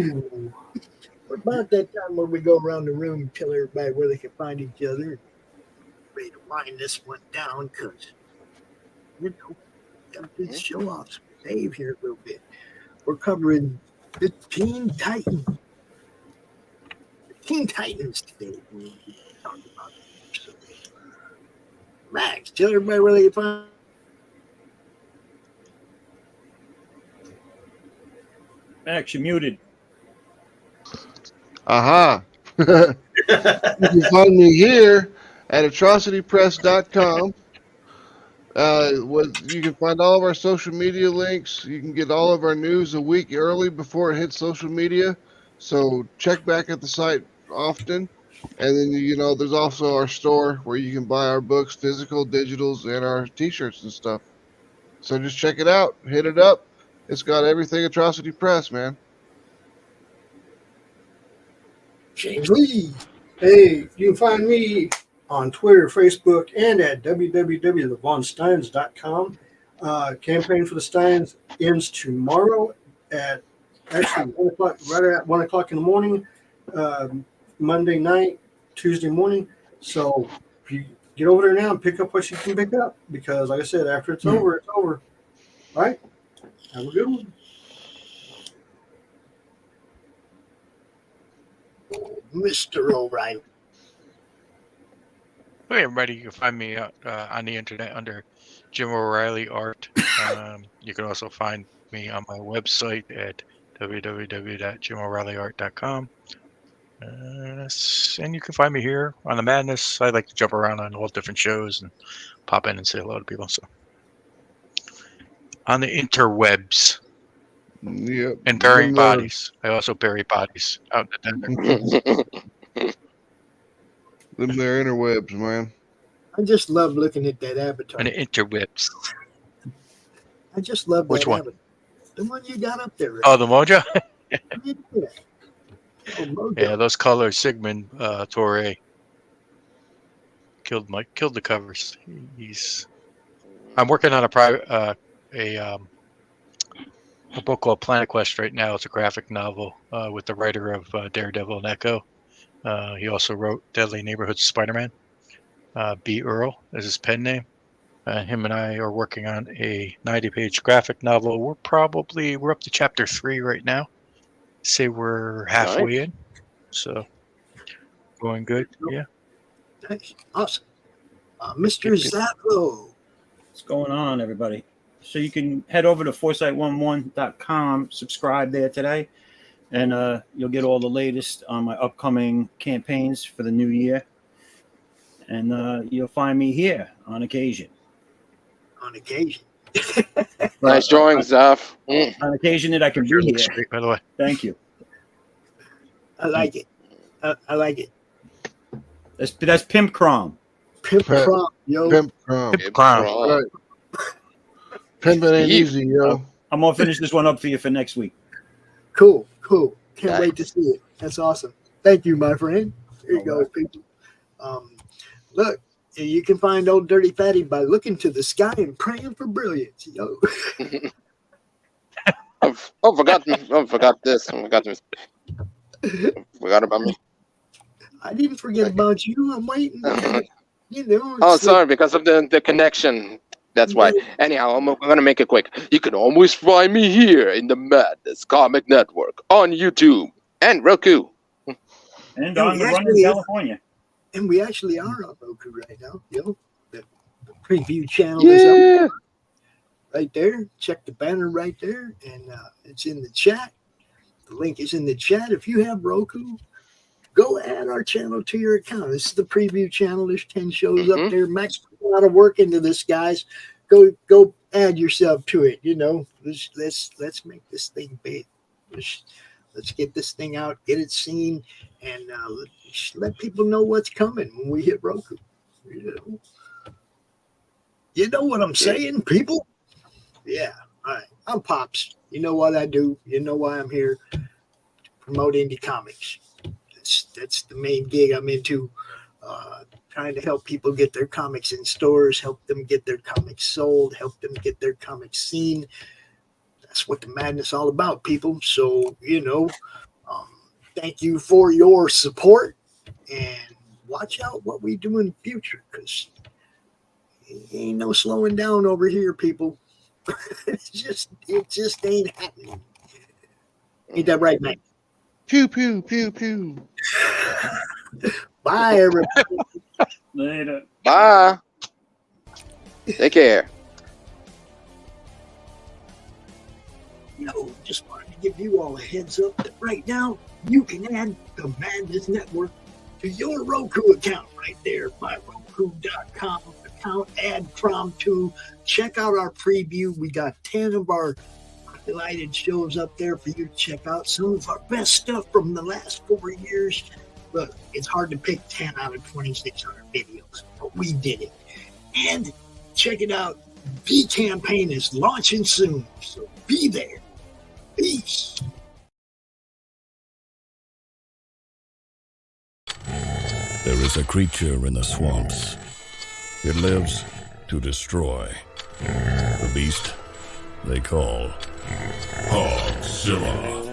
we're about that time where we go around the room and tell everybody where they can find each other. Ready to wind this one down, because got to show off some Dave here a little bit. We're covering the Teen Titans. The Teen Titans today. We'll be talking about it. So, Max, tell everybody where they can find. Max, you're muted. Aha. You can find me here at atrocitypress.com. You can find all of our social media links. You can get all of our news a week early before it hits social media. So check back at the site often. And then, there's also our store where you can buy our books, physical, digitals, and our t-shirts and stuff. So just check it out. Hit it up. It's got everything Atrocity Press, man. James Lee. Hey, you can find me on Twitter, Facebook, and at www.thevonsteins.com. Campaign for the Steins ends tomorrow at actually 1 o'clock, right at 1 o'clock in the morning, Monday night, Tuesday morning. So if you get over there now and pick up what you can pick up, because like I said, after it's over, it's over. All right? Have a good one. Mr. O'Reilly. Hey, everybody, you can find me on the internet under Jim O'Reilly Art. You can also find me on my website at www.JimO'ReillyArt.com. And you can find me here on the Madness. I like to jump around on all different shows and pop in and say hello to people. So on the interwebs. Yep. And burying bodies. I also bury bodies out in the desert. Them there interwebs, man. I just love looking at that avatar. And the interwebs. I just love Which that one? avatar. The one you got up there. Rick. Oh, the Mojo? Yeah. Oh, Mojo. Yeah, those colors, Sigmund Torre killed the covers. I'm working on a book called Planet Quest right now. It's a graphic novel with the writer of Daredevil and Echo. He also wrote Deadly Neighborhood Spider-Man. B. Earl is his pen name. Him and I are working on a 90-page graphic novel. We're up to chapter 3 right now. Say we're halfway in. So going good. Yeah. Nice. Awesome. Mr. Zappo. What's going on, everybody? So you can head over to foresight11.com, subscribe there today, and you'll get all the latest on my upcoming campaigns for the new year. And you'll find me here on occasion. On occasion. Nice drawing, Zaf. On occasion that I can be here. Great, by the way. Thank you. I like it. I like it. That's Pimp Crom. Pimp Crom, yo. Pimp Crom. Pimp Crom. Right. Pimping ain't easy, yo. I'm gonna finish this one up for you for next week. Cool. Can't wait to see it. That's awesome. Thank you, my friend. Here you go, people. Look, you can find old Dirty Fatty by looking to the sky and praying for brilliance, yo. Forgot this. Forgot about me. I didn't forget about you. I'm waiting. You know. Oh, sorry, because of the connection. That's why. Anyhow, I'm going to make it quick. You can always find me here in the Madness Comic Network on YouTube and Roku. And on the run in California. And we actually are on Roku right now. Yo, the preview channel is up right there. Check the banner right there, and it's in the chat. The link is in the chat. If you have Roku, go add our channel to your account. This is the preview channel. There's 10 shows up there. Max put a lot of work into this, guys. Go add yourself to it. You know, let's make this thing big. Let's get this thing out, get it seen, and let people know what's coming when we hit Roku. You know what I'm saying, people? Yeah. All right. I'm Pops. You know what I do. You know why I'm here. To promote indie comics. That's the main gig I'm into. Trying to help people get their comics in stores, help them get their comics sold, help them get their comics seen. That's what the madness is all about, people. So, thank you for your support, and watch out what we do in the future, because ain't no slowing down over here, people. it just ain't happening. Ain't that right, Mike? Pew, pew, pew, pew. Bye, everybody. Later. Bye. Take care. Just wanted to give you all a heads up that right now you can add the Madness Network to your Roku account right there by roku.com account. Add Crom 2. Check out our preview. We got 10 of our highlighted shows up there for you to check out. Some of our best stuff from the last 4 years. Look, it's hard to pick 10 out of 2,600 videos, but we did it. And check it out. The campaign is launching soon, so be there. Peace. There is a creature in the swamps. It lives to destroy. The beast they call Hogzilla.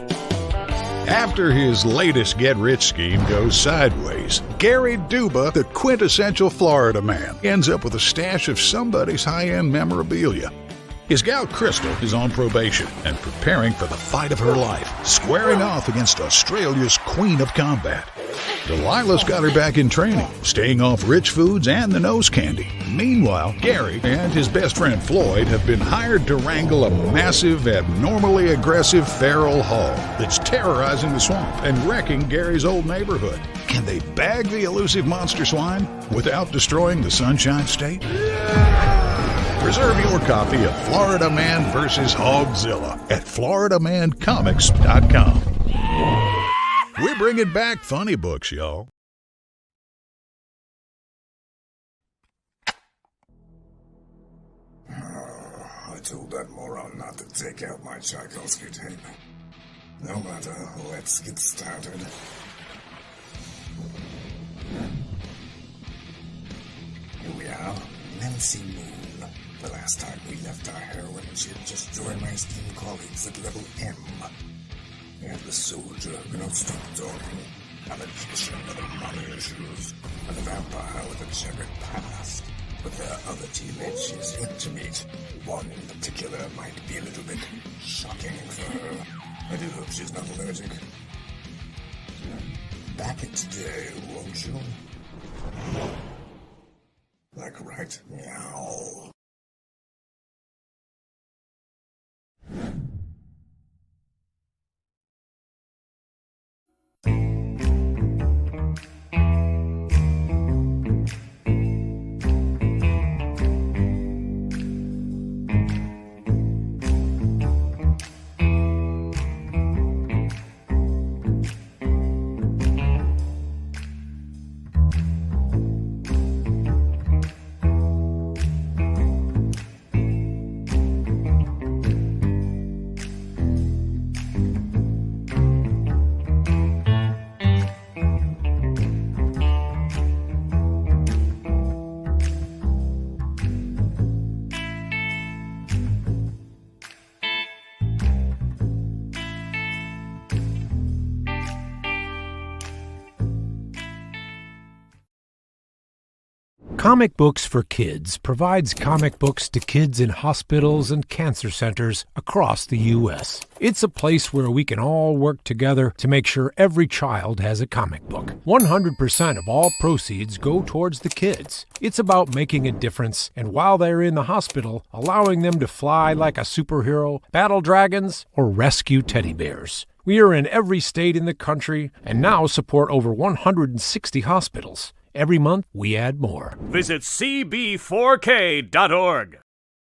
After his latest get-rich scheme goes sideways, Gary Duba, the quintessential Florida man, ends up with a stash of somebody's high-end memorabilia. His gal Crystal is on probation and preparing for the fight of her life, squaring off against Australia's Queen of Combat. Delilah's got her back in training, staying off rich foods and the nose candy. Meanwhile, Gary and his best friend Floyd have been hired to wrangle a massive, abnormally aggressive feral hog that's terrorizing the swamp and wrecking Gary's old neighborhood. Can they bag the elusive monster swine without destroying the Sunshine State? Reserve your copy of Florida Man vs. Hogzilla at FloridaManComics.com. We're bringing back funny books, y'all. I told that moron not to take out my Tchaikovsky tape. No matter, let's get started. Here we are, Nancy Moon. The last time we left our heroine, she had just joined my esteemed colleagues at level M. And the soldier who cannot stop talking, a magician with money issues, and a vampire with a checkered past. But there are other teammates she's yet to meet. One in particular might be a little bit shocking for her. I do hope she's not allergic. Back it today, won't you? Like right meow. Comic Books for Kids provides comic books to kids in hospitals and cancer centers across the U.S. It's a place where we can all work together to make sure every child has a comic book. 100% of all proceeds go towards the kids. It's about making a difference, and while they're in the hospital, allowing them to fly like a superhero, battle dragons, or rescue teddy bears. We are in every state in the country and now support over 160 hospitals. Every month, we add more. Visit cb4k.org.